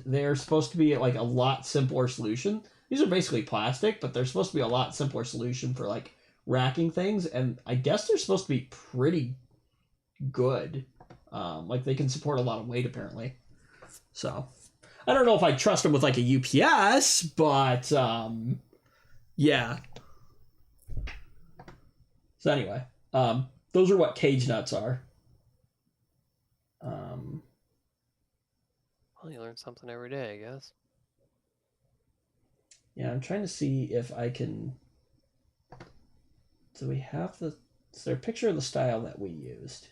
they're supposed to be like a lot simpler solution. These are basically plastic, but they're supposed to be a lot simpler solution for like racking things. And I guess they're supposed to be pretty good. Like they can support a lot of weight apparently. So I don't know if I trust them with like a UPS, but yeah. So anyway, those are what cage nuts are. Well, you learn something every day, I guess. Yeah, I'm trying to see if I can. Do we have is there a picture of the style that we used?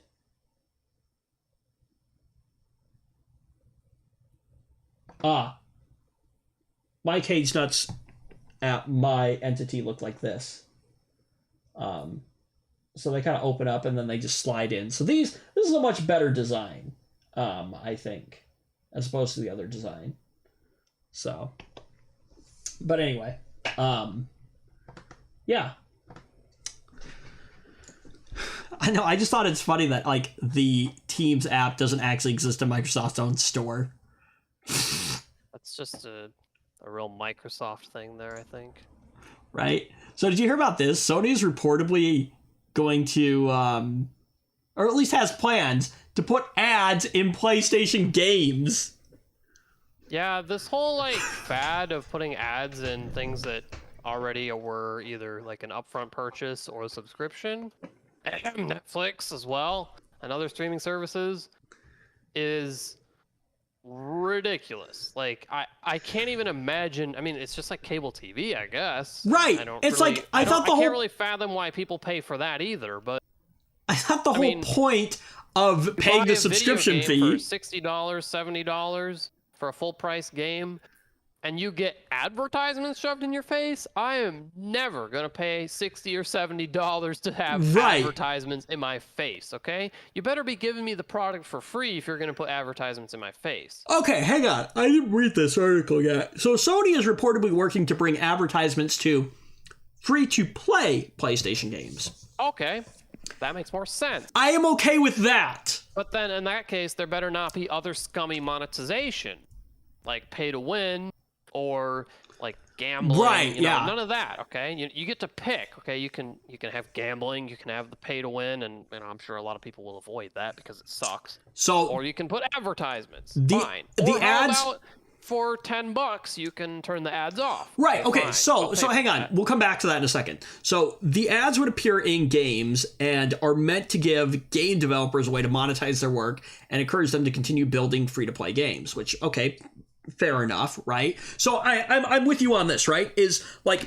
My cage nuts at my entity look like this. So they kind of open up and then they just slide in. So this is a much better design, I think, as opposed to the other design. So, but anyway, yeah. I know. I just thought it's funny that like the Teams app doesn't actually exist in Microsoft's own store. That's just a real Microsoft thing there, I think. Right? So did you hear about this? Sony is reportedly going to, or at least has plans, to put ads in PlayStation games. Yeah, this whole like fad of putting ads in things that already were either like an upfront purchase or a subscription, Netflix as well, and other streaming services, is ridiculous. Like I can't even imagine. I mean, it's just like cable TV, I guess. Right. It's really, like I can't really fathom why people pay for that either. But I thought the whole point of paying the subscription fee for $60, $70 for a full price game, and you get advertisements shoved in your face. I am never gonna pay $60 or $70 to have advertisements in my face. Okay, you better be giving me the product for free if you're gonna put advertisements in my face. Okay, hang on. I didn't read this article yet. So Sony is reportedly working to bring advertisements to free-to-play PlayStation games. Okay, that makes more sense. I am okay with that. But then in that case, there better not be other scummy monetization, like pay to win, or like gambling. Right, you know, yeah. none of that. Okay, you get to pick. Okay, you can have gambling. You can have the pay to win, and I'm sure a lot of people will avoid that because it sucks. So Or you can put advertisements. The- Fine. the Or how ads- about for $10 you can turn the ads off. Right. Okay. Fine. So I'll so pay hang for on. that. We'll come back to that in a second. So the ads would appear in games and are meant to give game developers a way to monetize their work and encourage them to continue building free-to-play games. Which, okay, fair enough, right? So I'm with you on this, right? Is like,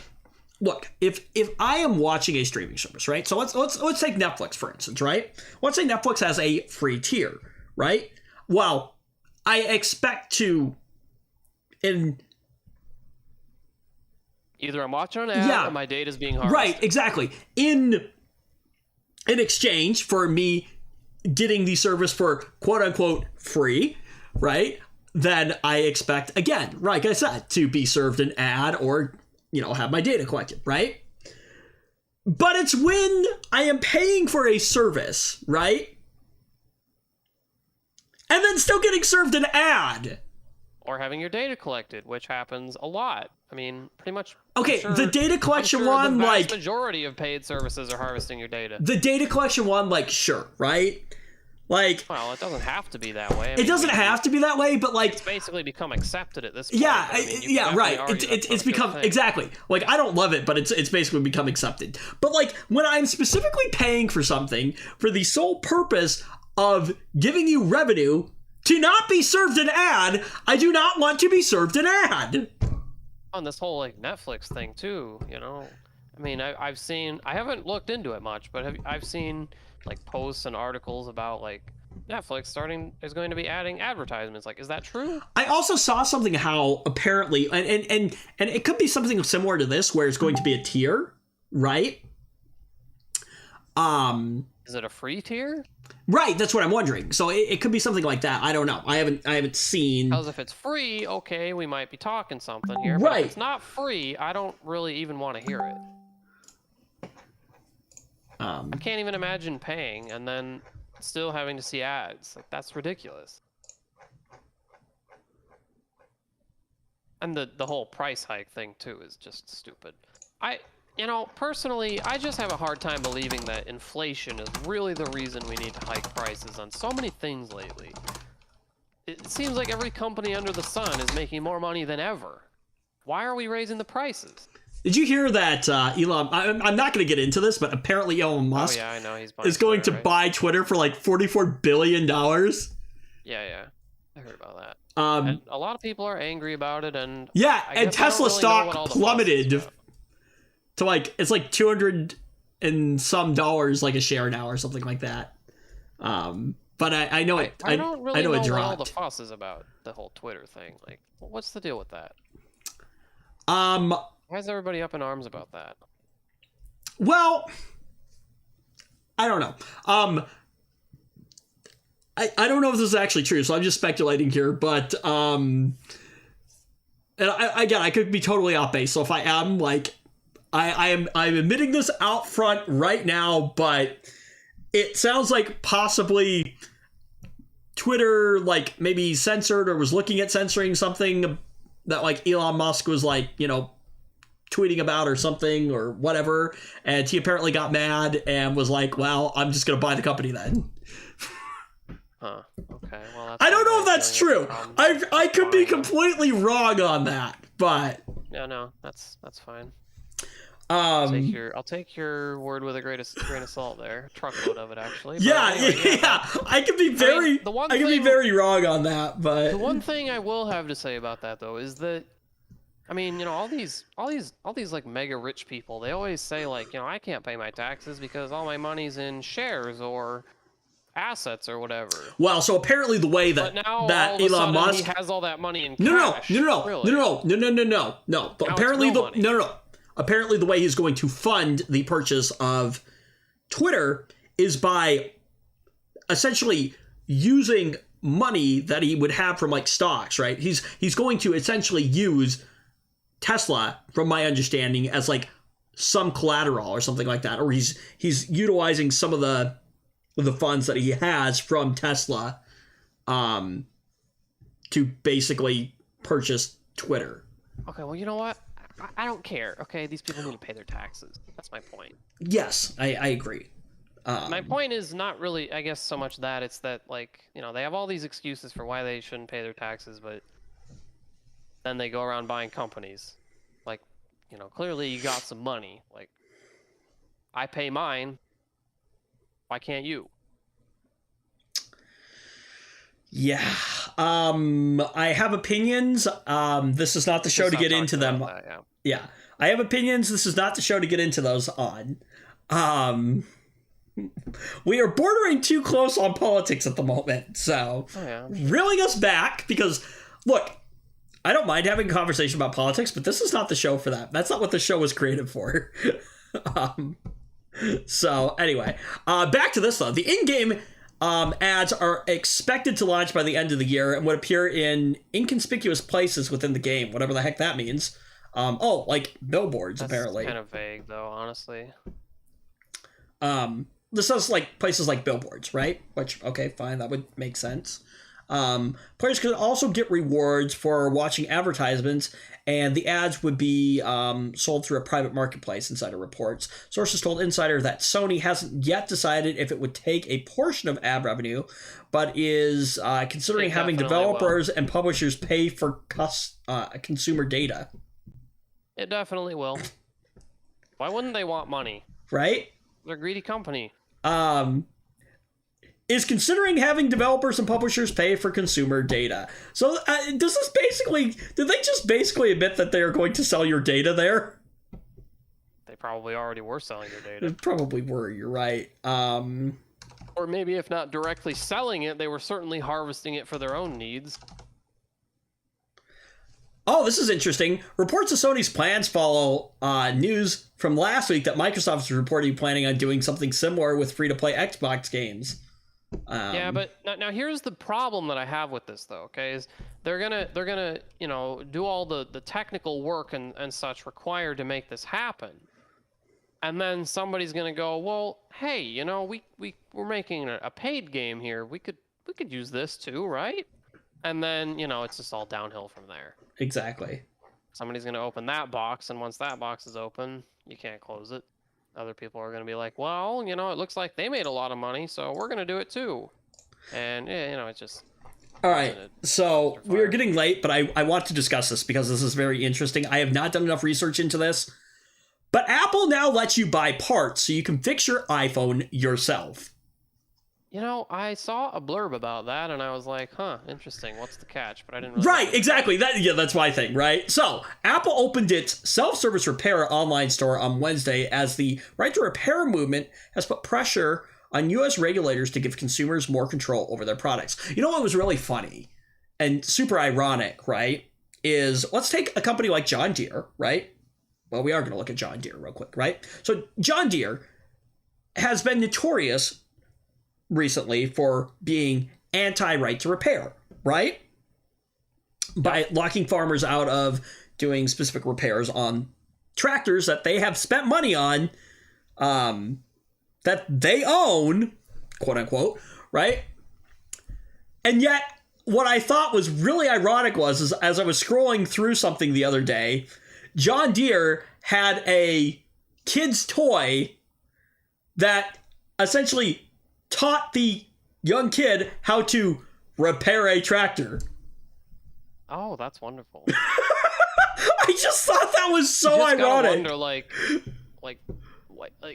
look, if I am watching a streaming service, right? So let's take Netflix for instance, right? Let's say Netflix has a free tier, right? Well, I expect to Either I'm watching an ad Yeah. or my data's being harvested. Right, exactly. In exchange for me getting the service for quote unquote free, right? Then I expect, again, like I said, to be served an ad or, have my data collected, right? But it's when I am paying for a service, right? And then still getting served an ad. Or having your data collected, which happens a lot. I mean, pretty much. Okay, I'm the data collection I'm sure one, the vast like, majority of paid services are harvesting your data. the data collection one, like, sure, right? Like, Well, it doesn't have to be that way. I it mean, doesn't have to be that way, but like, It's basically become accepted at this point. yeah, I mean, you can yeah, definitely right. argue that's It's not a good become thing. exactly like I don't love it, but it's basically become accepted. But like when I'm specifically paying for something for the sole purpose of giving you revenue to not be served an ad, I do not want to be served an ad. On this whole like Netflix thing too, I mean, I haven't looked into it much, but I've seen like posts and articles about like Netflix is going to be adding advertisements. Like, is that true? I also saw something how apparently, and it could be something similar to this, where it's going to be a tier, right? Is it a free tier? Right. That's what I'm wondering. So it could be something like that. I don't know. I haven't seen. Because if it's free, okay, we might be talking something here. But Right. if it's not free, I don't really even want to hear it. I can't even imagine paying and then still having to see ads. Like, that's ridiculous. And the whole price hike thing too is just stupid. Personally, I just have a hard time believing that inflation is really the reason we need to hike prices on so many things lately. It seems like every company under the sun is making more money than ever. Why are we raising the prices? Did you hear that Elon? I'm not going to get into this, but apparently Elon Musk Oh yeah, I know he's buying is going Twitter, to right? buy Twitter for like $44 billion. Yeah, I heard about that. Um, And a lot of people are angry about it, and yeah, I and guess I don't Tesla really know what stock all the fuss is plummeted about. to like it's like $200 and some dollars like a share now or something like that. But I know it. I don't really I know it what all the dropped. fuss is about the whole Twitter thing. Like, what's the deal with that? Why is everybody up in arms about that? Well, I don't know. I don't know if this is actually true, so I'm just speculating here. But and I could be totally off base. So if I am, like, I'm admitting this out front right now, but it sounds like possibly Twitter, like, maybe censored or was looking at censoring something that, like, Elon Musk was, like, tweeting about or something or whatever, and he apparently got mad and was like, well, I'm just gonna buy the company then. Huh. Okay. Well, that's I don't know if one way of that's dealing true. with the problem. I could be Fine. completely wrong on that, but No, that's fine. um I'll take your word with a grain of salt there. Truckload of it, actually. But yeah, anyway, yeah, I could be very the one I could be thing- very wrong on that, but The one thing I will have to say about that though is that, I mean, all these like mega rich people, they always say like, I can't pay my taxes because all my money's in shares or assets or whatever. well, so apparently the way But that now all that of a Elon sudden Musk he has all that money in No, cash. no. Really. But it's apparently real money. Apparently the way he's going to fund the purchase of Twitter is by essentially using money that he would have from like stocks, right? He's going to essentially use Tesla, from my understanding, as like some collateral or something like that, or he's utilizing some of the funds that he has from Tesla to basically purchase Twitter. Okay, well, you know what? I don't care. Okay, these people need to pay their taxes. That's my point. Yes, I agree. My point is not really, I guess, so much that it's that, like, they have all these excuses for why they shouldn't pay their taxes, but then they go around buying companies. Like, clearly you got some money. Like, I pay mine. Why can't you? Yeah. I have opinions. This is not the show to get into them. That, yeah. I have opinions. This is not the show to get into those on. We are bordering too close on politics at the moment. So, reeling us back because, look, I don't mind having a conversation about politics, but this is not the show for that. That's not what the show was created for. So, anyway, back to this, though. The in-game ads are expected to launch by the end of the year and would appear in inconspicuous places within the game, whatever the heck that means. Like billboards, apparently. That's kind of vague, though, honestly. This says like places like billboards, right? Which, okay, fine, that would make sense. Players could also get rewards for watching advertisements, and the ads would be sold through a private marketplace, Insider reports. Sources told Insider that Sony hasn't yet decided if it would take a portion of ad revenue, but is considering having developers and publishers pay for consumer data. It definitely will. Why wouldn't they want money? Right? They're a greedy company. Is considering having developers and publishers pay for consumer data. So did they just basically admit that they are going to sell your data there? They probably already were selling your data. They probably were, you're right. Or maybe if not directly selling it, they were certainly harvesting it for their own needs. Oh, this is interesting. Reports of Sony's plans follow news from last week that Microsoft is reportedly planning on doing something similar with free-to-play Xbox games. Yeah, but now here's the problem that I have with this, though. Okay, is they're gonna do all the technical work and such required to make this happen, and then somebody's gonna go, well, hey, we're making a paid game here. We could use this too, right? And then it's just all downhill from there. Exactly. Somebody's gonna open that box, and once that box is open, you can't close it. Other people are going to be like, well, it looks like they made a lot of money, so we're going to do it too. And, it's just... All right, so we're getting late, but I want to discuss this because this is very interesting. I have not done enough research into this. But Apple now lets you buy parts so you can fix your iPhone yourself. I saw a blurb about that, and I was like, huh, interesting. What's the catch? But I didn't really... Right, exactly. That's my thing, right? So, Apple opened its self-service repair online store on Wednesday as the right-to-repair movement has put pressure on U.S. regulators to give consumers more control over their products. You know what was really funny and super ironic, right, is let's take a company like John Deere, right? Well, we are going to look at John Deere real quick, right? So, John Deere has been notorious recently for being anti-right to repair, right? By locking farmers out of doing specific repairs on tractors that they have spent money on, that they own, quote unquote, right? And yet, what I thought was really ironic was as I was scrolling through something the other day, John Deere had a kid's toy that essentially taught the young kid how to repair a tractor. Oh, that's wonderful. I just thought that was so ironic. Gotta wonder, like,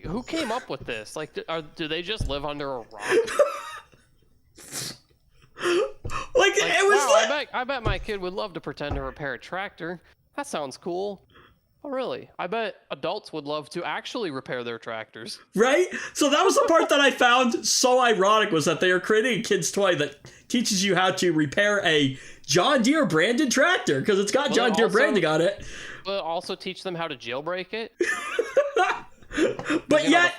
who came up with this? Like, do they just live under a rock? It was wow, I bet my kid would love to pretend to repair a tractor. That sounds cool. Oh, really? I bet adults would love to actually repair their tractors. Right? So that was the part that I found so ironic, was that they are creating a kid's toy that teaches you how to repair a John Deere branded tractor, because it's got John Deere branding on it. Will it also teach them how to jailbreak it? But yet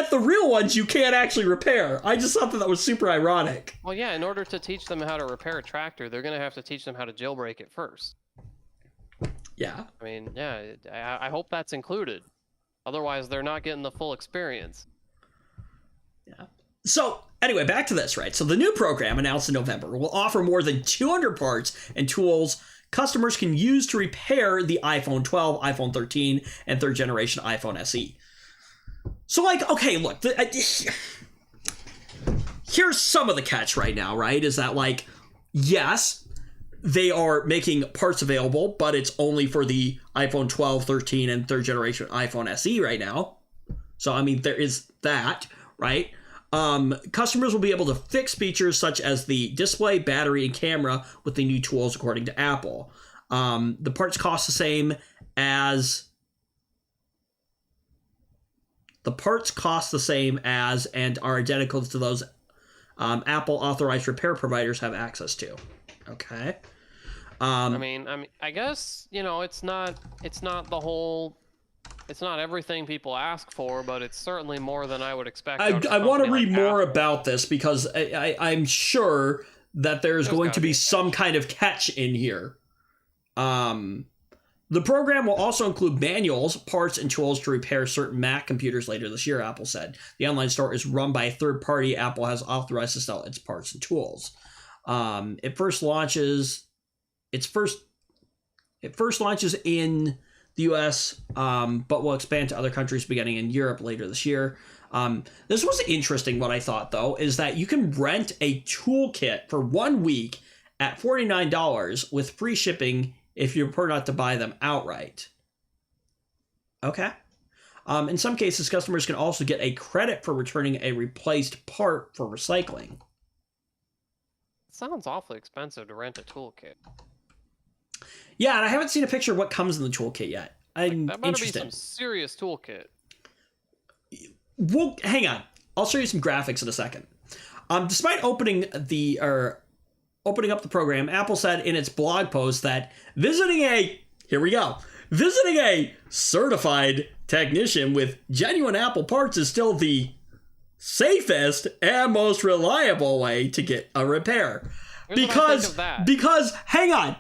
the real ones you can't actually repair. I just thought that was super ironic. Well, yeah, in order to teach them how to repair a tractor, they're going to have to teach them how to jailbreak it first. Yeah. I mean, yeah, I hope that's included. Otherwise, they're not getting the full experience. Yeah. So anyway, back to this, right? So the new program announced in November will offer more than 200 parts and tools customers can use to repair the iPhone 12, iPhone 13, and third generation iPhone SE. So like, okay, look, here's some of the catch right now, right? Is that like, yes, they are making parts available, but it's only for the iPhone 12, 13, and third generation iPhone SE right now. So, I mean, there is that, right? Customers will be able to fix features such as the display, battery, and camera with the new tools, according to Apple. The parts cost the same as... The parts cost the same as and are identical to those Apple authorized repair providers have access to. Okay. I guess, you know, it's not the whole, it's not everything people ask for, but it's certainly more than I would expect. I want to read more about this because I'm sure that there's going to be some kind of catch in here. The program will also include manuals, parts, and tools to repair certain Mac computers later this year, Apple said. The online store is run by a third party Apple has authorized to sell its parts and tools. It first launches in the US, but will expand to other countries beginning in Europe later this year. This was interesting. What I thought, though, is that you can rent a toolkit for 1 week at $49 with free shipping if you prefer not to buy them outright. Okay. In some cases, customers can also get a credit for returning a replaced part for recycling. Sounds awfully expensive to rent a toolkit. Yeah, and I haven't seen a picture of what comes in the toolkit yet. I'm that better interested. Be some serious toolkit. Well, hang on. I'll show you some graphics in a second. Despite opening up the program, Apple said in its blog post that visiting a certified technician with genuine Apple parts is still the safest and most reliable way to get a repair. Because hang on.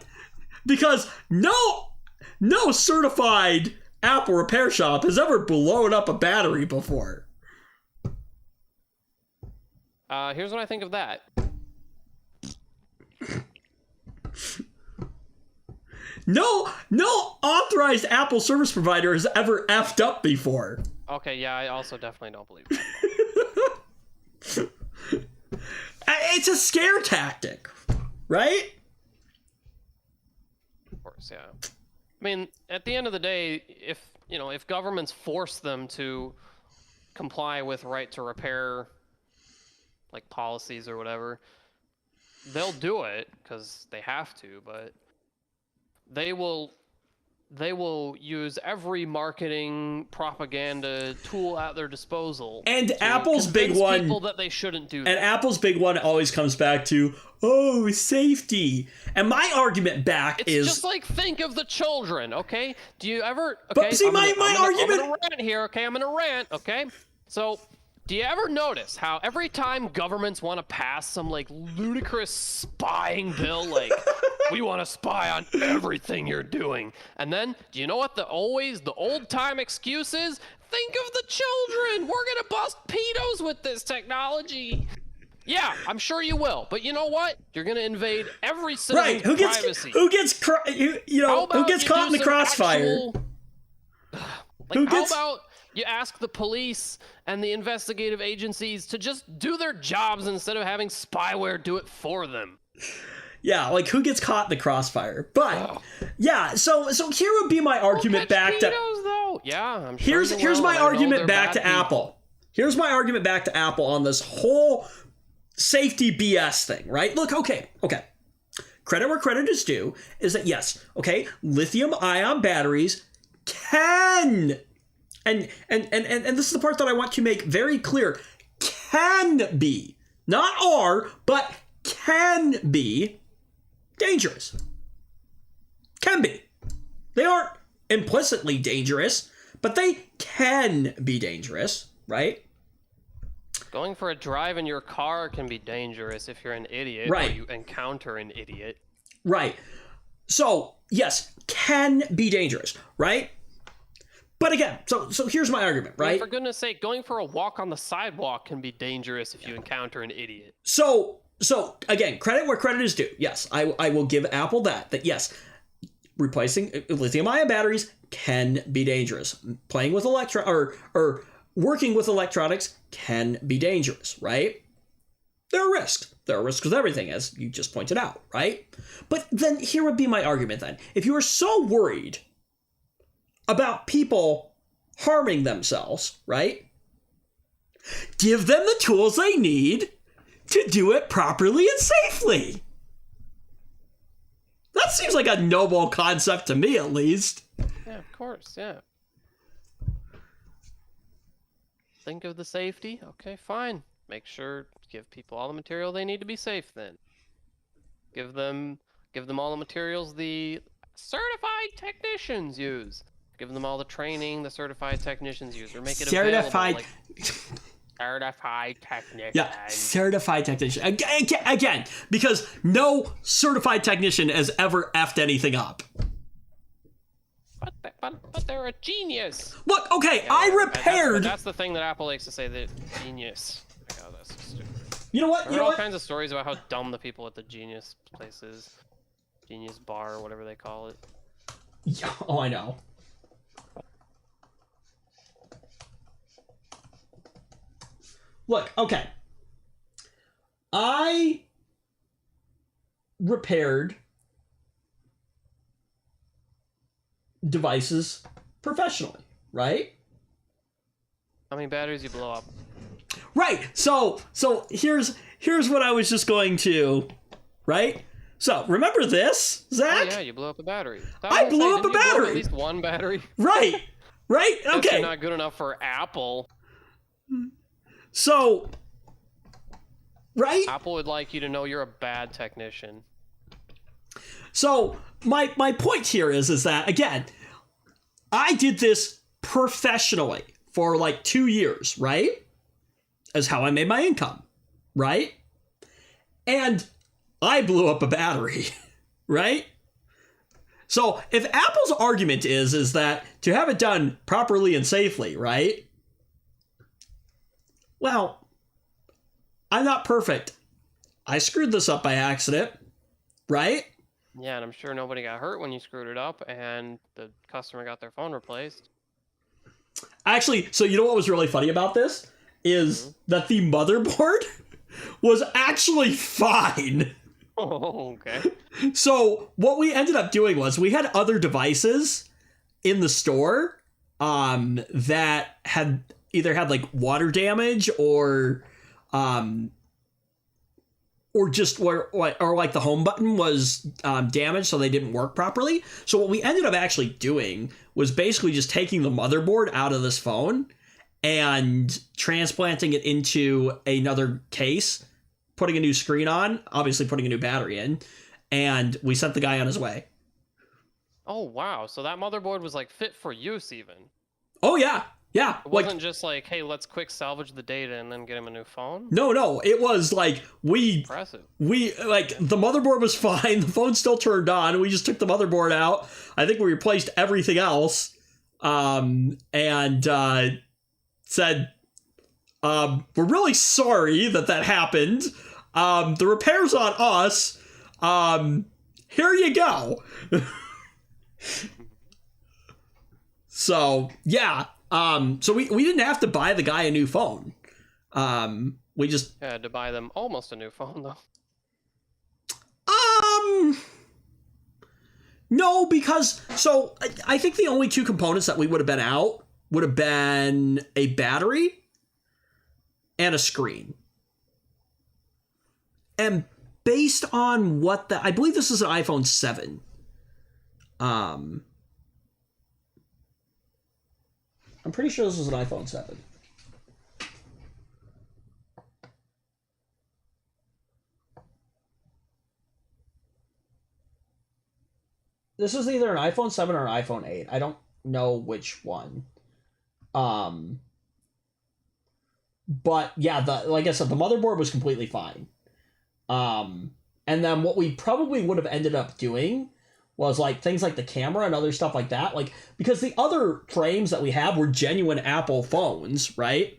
Because no certified Apple repair shop has ever blown up a battery before. Here's what I think of that. No authorized Apple service provider has ever effed up before. Okay, yeah, I also definitely don't believe that. It's a scare tactic, right? Of course, yeah. I mean, at the end of the day, if governments force them to comply with right to repair, like policies or whatever, they'll do it because they have to, but they will use every marketing propaganda tool at their disposal. And Apple's big one, people that they shouldn't do that. And Apple's big one always comes back to, safety. And my argument back is just like, think of the children, okay? Do you ever? But Okay, see, my argument. I'm gonna rant here, okay? I'm gonna rant, okay? So, do you ever notice how every time governments want to pass some like ludicrous spying bill, like we want to spy on everything you're doing, and then do you know what the old time excuse is? Think of the children. We're gonna bust pedos with this technology. Yeah, I'm sure you will, but you know what? You're gonna invade every citizen's privacy. Who gets caught in the crossfire? How about you ask the police and the investigative agencies to just do their jobs instead of having spyware do it for them? Yeah, like who gets caught in the crossfire? But yeah, so here would be my argument back to. Though. Yeah, I'm sure here's my argument back to Apple. Here's my argument back to Apple on this whole safety BS thing, right? Look, okay. Credit where credit is due is that yes, okay, lithium-ion batteries can. And this is the part that I want to make very clear. Can be. Not are, but can be dangerous. Can be. They aren't implicitly dangerous, but they can be dangerous, right? Going for a drive in your car can be dangerous if you're an idiot or you encounter an idiot. Right. So, yes, can be dangerous, right? But again, so here's my argument, I mean, right? for goodness sake, going for a walk on the sidewalk can be dangerous if you encounter an idiot. So again, credit where credit is due. Yes, I will give Apple that yes, replacing lithium-ion batteries can be dangerous. Playing with or working with electronics can be dangerous, right? There are risks. There are risks with everything, as you just pointed out, right? But then here would be my argument then. If you are so worried about people harming themselves, right? Give them the tools they need to do it properly and safely. That seems like a noble concept to me, at least. Yeah, of course, yeah. Think of the safety? Okay, fine. Make sure, give people all the material they need to be safe then. Give them all the materials the certified technicians use. Give them all the training the certified technicians use. Or make it certified available. Certified technician. Yeah, certified technician. Again, because no certified technician has ever effed anything up. But they're a genius. Look, okay, Yeah, I repaired. That's the thing that Apple likes to say, that genius. Oh, that's so stupid. You know what? There are all kinds of stories about how dumb the people at the Genius place is. Genius Bar, or whatever they call it. Yeah, oh, I know. Look, okay. I repaired devices professionally, right? How many batteries you blow up? Right. So here's what I was just going to, right? So remember this, Zach? Oh yeah, you blew up a battery. I blew up a battery. At least one battery. Right. Right. Okay. You're not good enough for Apple. So, right? Apple would like you to know you're a bad technician. So my point here is that again, I did this professionally for like 2 years, right? As how I made my income, right? And I blew up a battery, right? So if Apple's argument is that to have it done properly and safely, right? Well, I'm not perfect. I screwed this up by accident, right? Yeah, and I'm sure nobody got hurt when you screwed it up and the customer got their phone replaced. Actually, so you know what was really funny about this? Is that the motherboard was actually fine. Oh, okay. So what we ended up doing was we had other devices in the store that had either had like water damage or just or like the home button was damaged, so they didn't work properly. So what we ended up actually doing was basically just taking the motherboard out of this phone and transplanting it into another case, putting a new screen on, obviously putting a new battery in, and we sent the guy on his way. Oh, wow. So that motherboard was like fit for use even. Oh, yeah. Yeah. It wasn't just like, hey, let's quick salvage the data and then get him a new phone? No. It was like Impressive. the motherboard was fine. The phone still turned on. We just took the motherboard out. I think we replaced everything else. And said, we're really sorry that happened. The repair's on us. Here you go. So, yeah. So we didn't have to buy the guy a new phone. We just had to buy them almost a new phone, though. No, because so I think the only two components that we would have been out would have been a battery and a screen. And based on what I believe this is an iPhone 7. I'm pretty sure this was an iPhone 7. This is either an iPhone 7 or an iPhone 8. I don't know which one. But yeah, like I said, the motherboard was completely fine. And then what we probably would have ended up doing was like things like the camera and other stuff like that. Like, because the other frames that we have were genuine Apple phones, right?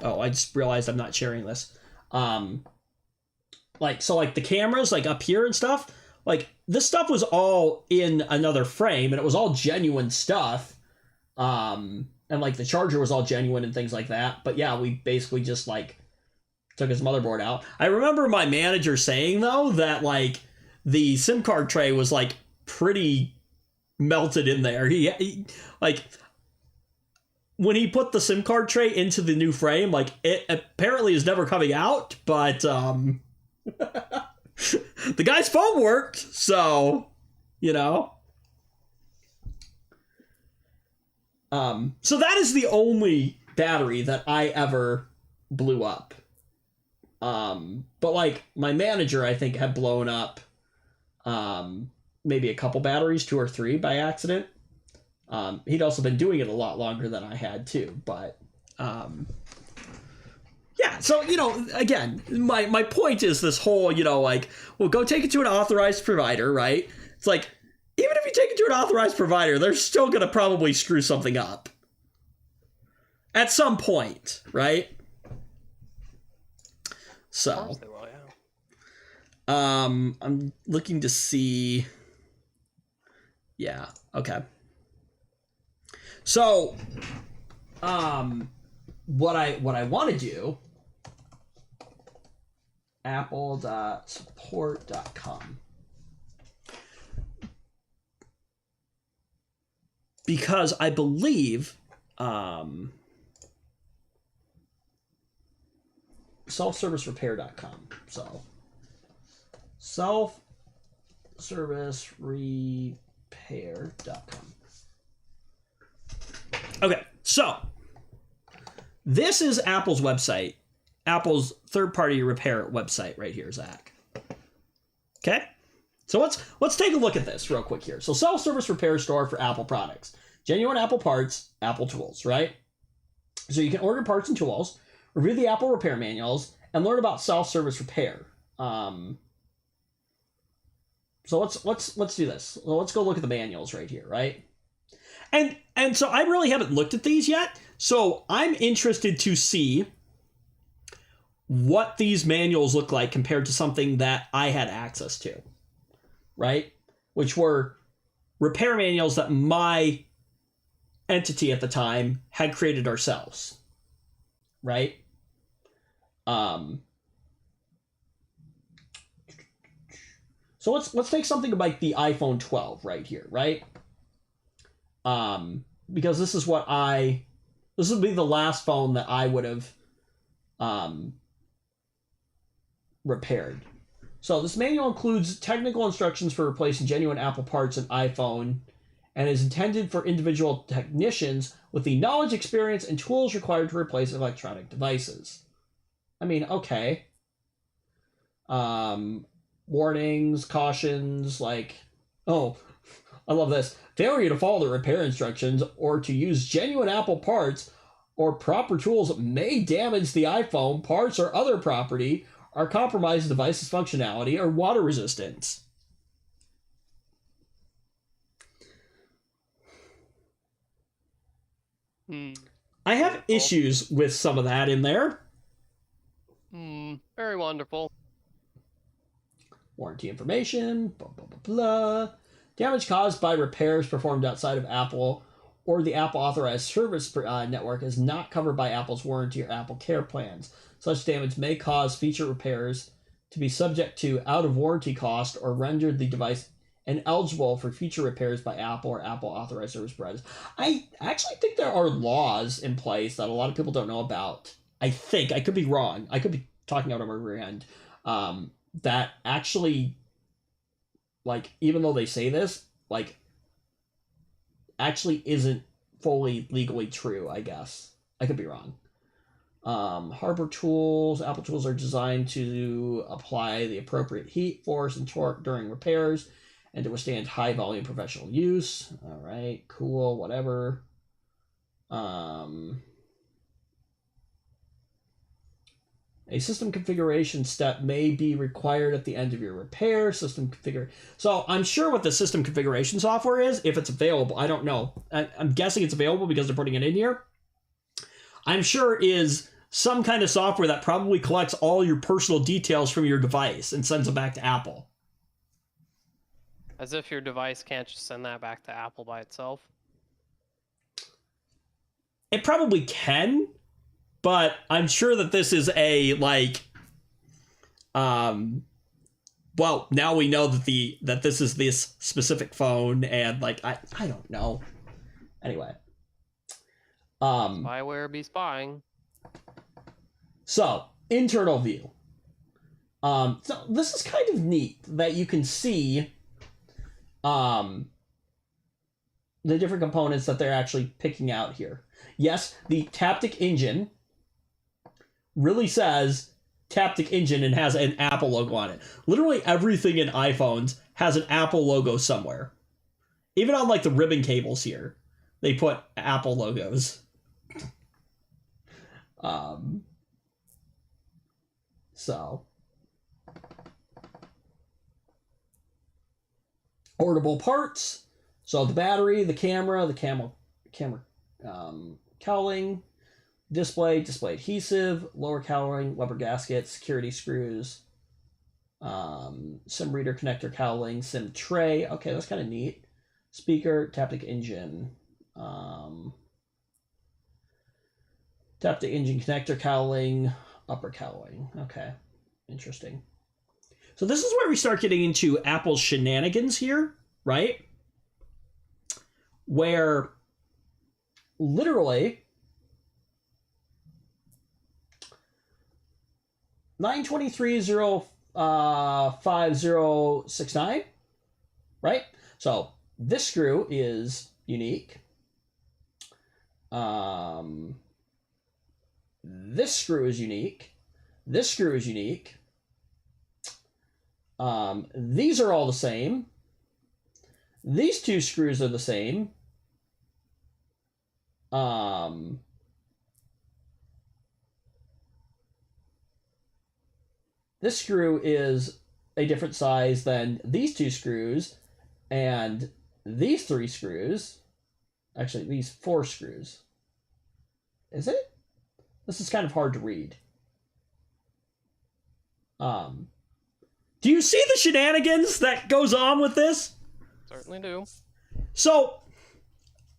Oh, I just realized I'm not sharing this. Like, so like the cameras like up here and stuff, like this stuff was all in another frame and it was all genuine stuff. And like the charger was all genuine and things like that. But yeah, we basically just like took his motherboard out. I remember my manager saying though that like the SIM card tray was like pretty melted in there. He like when he put the SIM card tray into the new frame, like it apparently is never coming out, but the guy's phone worked, so you know. So that is the only battery that I ever blew up. But like my manager, I think, had blown up maybe a couple batteries, 2 or 3 by accident. He'd also been doing it a lot longer than I had too, but yeah, so you know, again, my point is this whole, you know, like, well, go take it to an authorized provider, right? It's like, even if you take it to an authorized provider, they're still gonna probably screw something up at some point, right? So Of course they will, yeah. I'm looking to see. Yeah, okay. So, what I want to do, apple.support.com, because I believe selfservicerepair.com. So selfservicerepair.com. Okay, so this is Apple's website, Apple's third-party repair website right here, Zach. Okay, so let's take a look at this real quick here. So self-service repair store for Apple products, genuine Apple parts, Apple tools, right? So you can order parts and tools, review the Apple repair manuals, and learn about self-service repair. So let's do this. Well, let's go look at the manuals right here, right? And so I really haven't looked at these yet. So I'm interested to see what these manuals look like compared to something that I had access to, right? Which were repair manuals that my entity at the time had created ourselves, right? So let's take something like the iPhone 12 right here, right? Because this would be the last phone that I would have repaired. So this manual includes technical instructions for replacing genuine Apple parts in iPhone and is intended for individual technicians with the knowledge, experience, and tools required to replace electronic devices. I mean, okay. Warnings, cautions, like, oh, I love this. Failure to follow the repair instructions or to use genuine Apple parts or proper tools may damage the iPhone, parts, or other property, or compromise the device's functionality or water resistance. I have issues with some of that in there. Very wonderful. Warranty information, blah, blah, blah, blah. Damage caused by repairs performed outside of Apple or the Apple Authorized Service Network is not covered by Apple's warranty or Apple Care plans. Such damage may cause feature repairs to be subject to out-of-warranty cost or render the device ineligible for future repairs by Apple or Apple Authorized Service providers. I actually think there are laws in place that a lot of people don't know about. I think. I could be wrong. I could be talking out of my rear end. That actually, like, even though they say this, like, actually isn't fully legally true, I guess. I could be wrong. Harbor tools. Apple tools are designed to apply the appropriate heat, force, and torque during repairs and to withstand high volume professional use. All right, cool, whatever. A system configuration step may be required at the end of your repair. System configure. So I'm sure what the system configuration software is, if it's available. I don't know. I'm guessing it's available because they're putting it in here. I'm sure is some kind of software that probably collects all your personal details from your device and sends them back to Apple. As if your device can't just send that back to Apple by itself. It probably can, but I'm sure that this is a, like, well, now we know that this is this specific phone, and, like, I don't know. Anyway. Spyware be spying. So, internal view. So this is kind of neat that you can see the different components that they're actually picking out here. Yes, the Taptic Engine really says Taptic Engine and has an Apple logo on it. Literally everything in iPhones has an Apple logo somewhere. Even on, like, the ribbon cables here, they put Apple logos. So, orderable parts. So the battery, the camera cowling, display adhesive, lower cowling, rubber gasket, security screws, SIM reader connector cowling, SIM tray. Okay, that's kind of neat. Speaker, Taptic Engine, Taptic Engine connector cowling, upper cowling. Okay, interesting. So this is where we start getting into Apple's shenanigans here, right? Where literally 923.05069, right? So this screw is unique. This screw is unique. This screw is unique. These are all the same. These two screws are the same. This screw is a different size than these two screws and these three screws. Actually, these four screws. Is it? This is kind of hard to read. Do you see the shenanigans that goes on with this? Certainly do. So,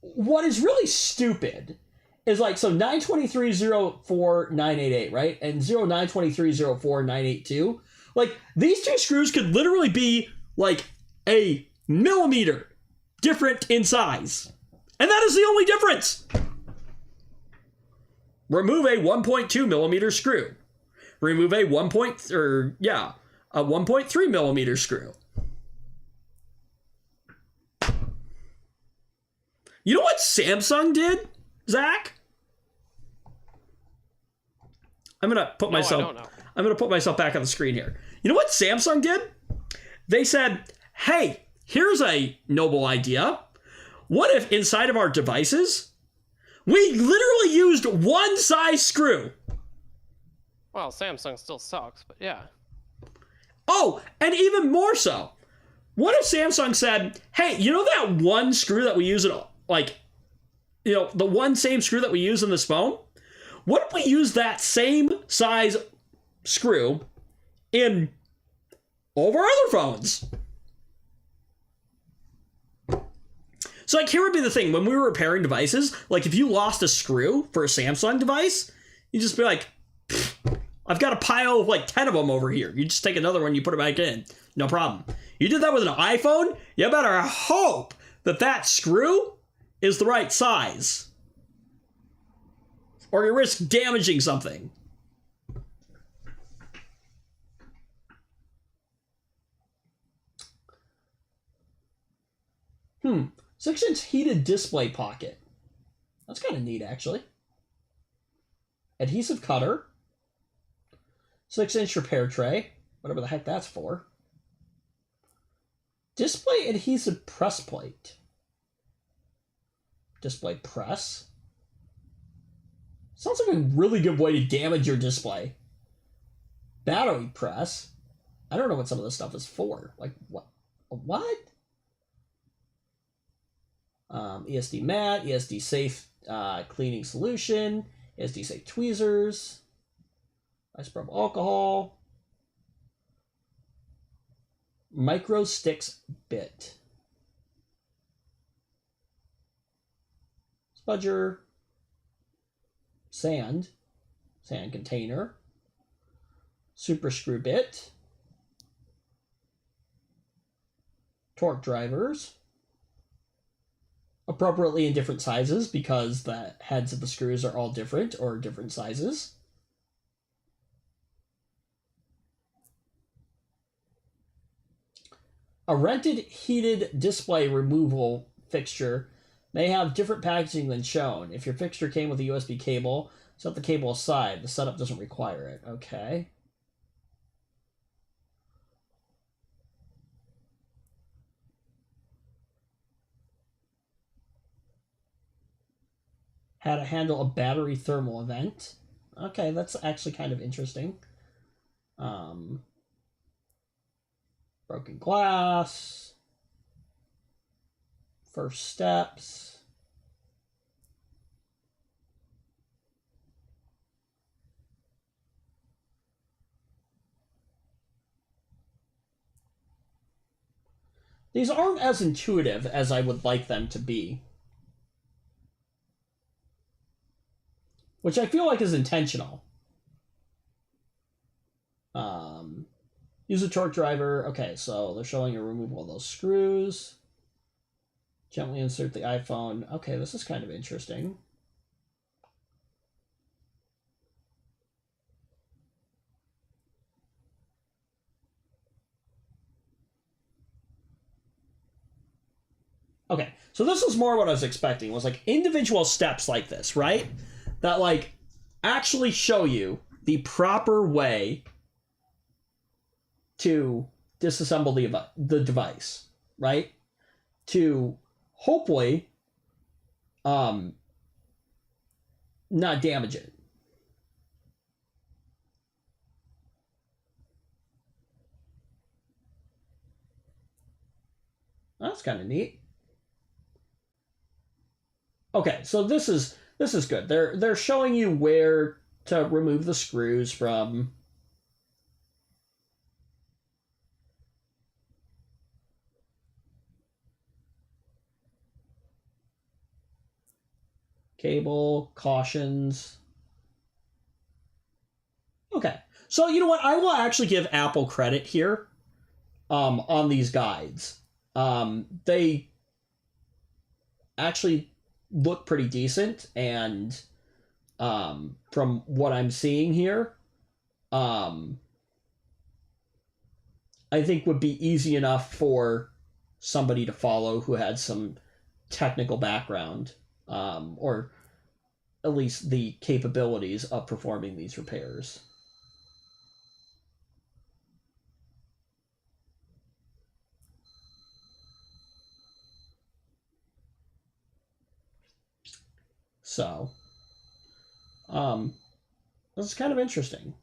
what is really stupid is, like, so 923.04988, right? And 0923.04982. Like, these two screws could literally be, like, a millimeter different in size. And that is the only difference. Remove a 1.2 millimeter screw. Remove a 1.3 millimeter screw. You know what Samsung did, Zach? I'm gonna put myself back on the screen here. You know what Samsung did? They said, "Hey, here's a noble idea. What if inside of our devices, we literally used one size screw?" Well, Samsung still sucks, but yeah. Oh, and even more so. What if Samsung said, "Hey, you know that one screw that we use in, like, you know, the one same screw that we use in this phone? What if we use that same size screw in all of our other phones?" So, like, here would be the thing. When we were repairing devices, like, if you lost a screw for a Samsung device, you'd just be like, "I've got a pile of, like, 10 of them over here." You just take another one, you put it back in. No problem. You did that with an iPhone, you better hope that that screw is the right size, or you risk damaging something. 6-inch heated display pocket. That's kind of neat, actually. Adhesive cutter. 6-inch repair tray. Whatever the heck that's for. Display adhesive press plate. Display press. Sounds like a really good way to damage your display. battery press. I don't know what some of this stuff is for. Like, what? What? ESD mat, ESD safe cleaning solution, ESD safe tweezers, isopropyl alcohol, micro sticks bit, spudger, sand container, super screw bit, torque drivers, appropriately in different sizes because the heads of the screws are all different or different sizes. A rented heated display removal fixture may have different packaging than shown. If your fixture came with a USB cable, set the cable aside. The setup doesn't require it. Okay. How to handle a battery thermal event. Okay, that's actually kind of interesting. Broken glass. First steps. These aren't as intuitive as I would like them to be. Which I feel like is intentional. Use a torque driver. Okay, so they're showing a removal of those screws. Gently insert the iPhone. Okay, this is kind of interesting. Okay, so this is more what I was expecting. It was like individual steps like this, right? That like actually show you the proper way to disassemble the device, right? To hopefully not damage it. That's kind of neat. Okay, so this is good. They're showing you where to remove the screws from. Cable, cautions. Okay, so you know what? I will actually give Apple credit here on these guides. They actually look pretty decent, and from what I'm seeing here, I think would be easy enough for somebody to follow who had some technical background, or at least the capabilities of performing these repairs. So, this is kind of interesting.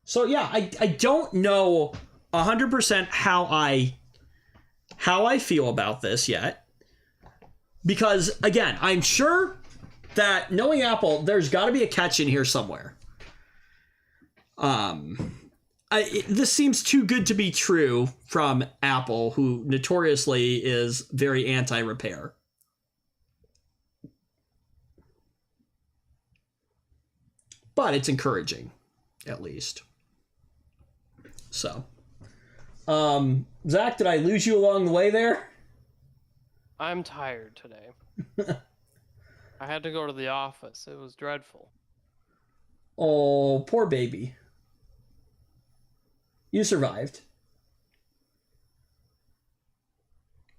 So yeah, I don't know 100% how I feel about this yet, because again, I'm sure that knowing Apple, there's got to be a catch in here somewhere. This seems too good to be true from Apple, who notoriously is very anti-repair. But it's encouraging, at least. So, Zach, did I lose you along the way there? I'm tired today. I had to go to the office. It was dreadful. Oh, poor baby. You survived.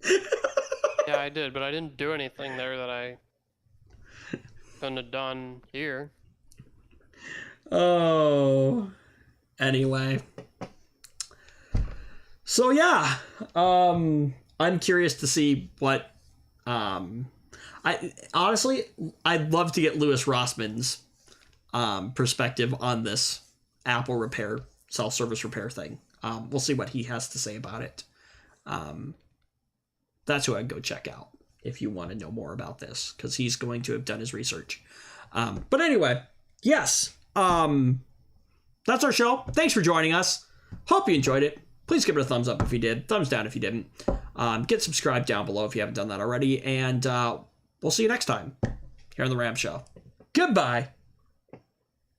Yeah, I did, but I didn't do anything there that I couldn't have done here. Oh. Anyway. So yeah, I'm curious to see what. I'd love to get Louis Rossman's perspective on this Apple repair, self-service repair thing. We'll see what he has to say about it. That's who I'd go check out if you want to know more about this, because he's going to have done his research. But anyway, yes, that's our show. Thanks for joining us. Hope you enjoyed it. Please give it a thumbs up if you did. Thumbs down if you didn't. Get subscribed down below if you haven't done that already. And we'll see you next time here on The Ram Show. Goodbye.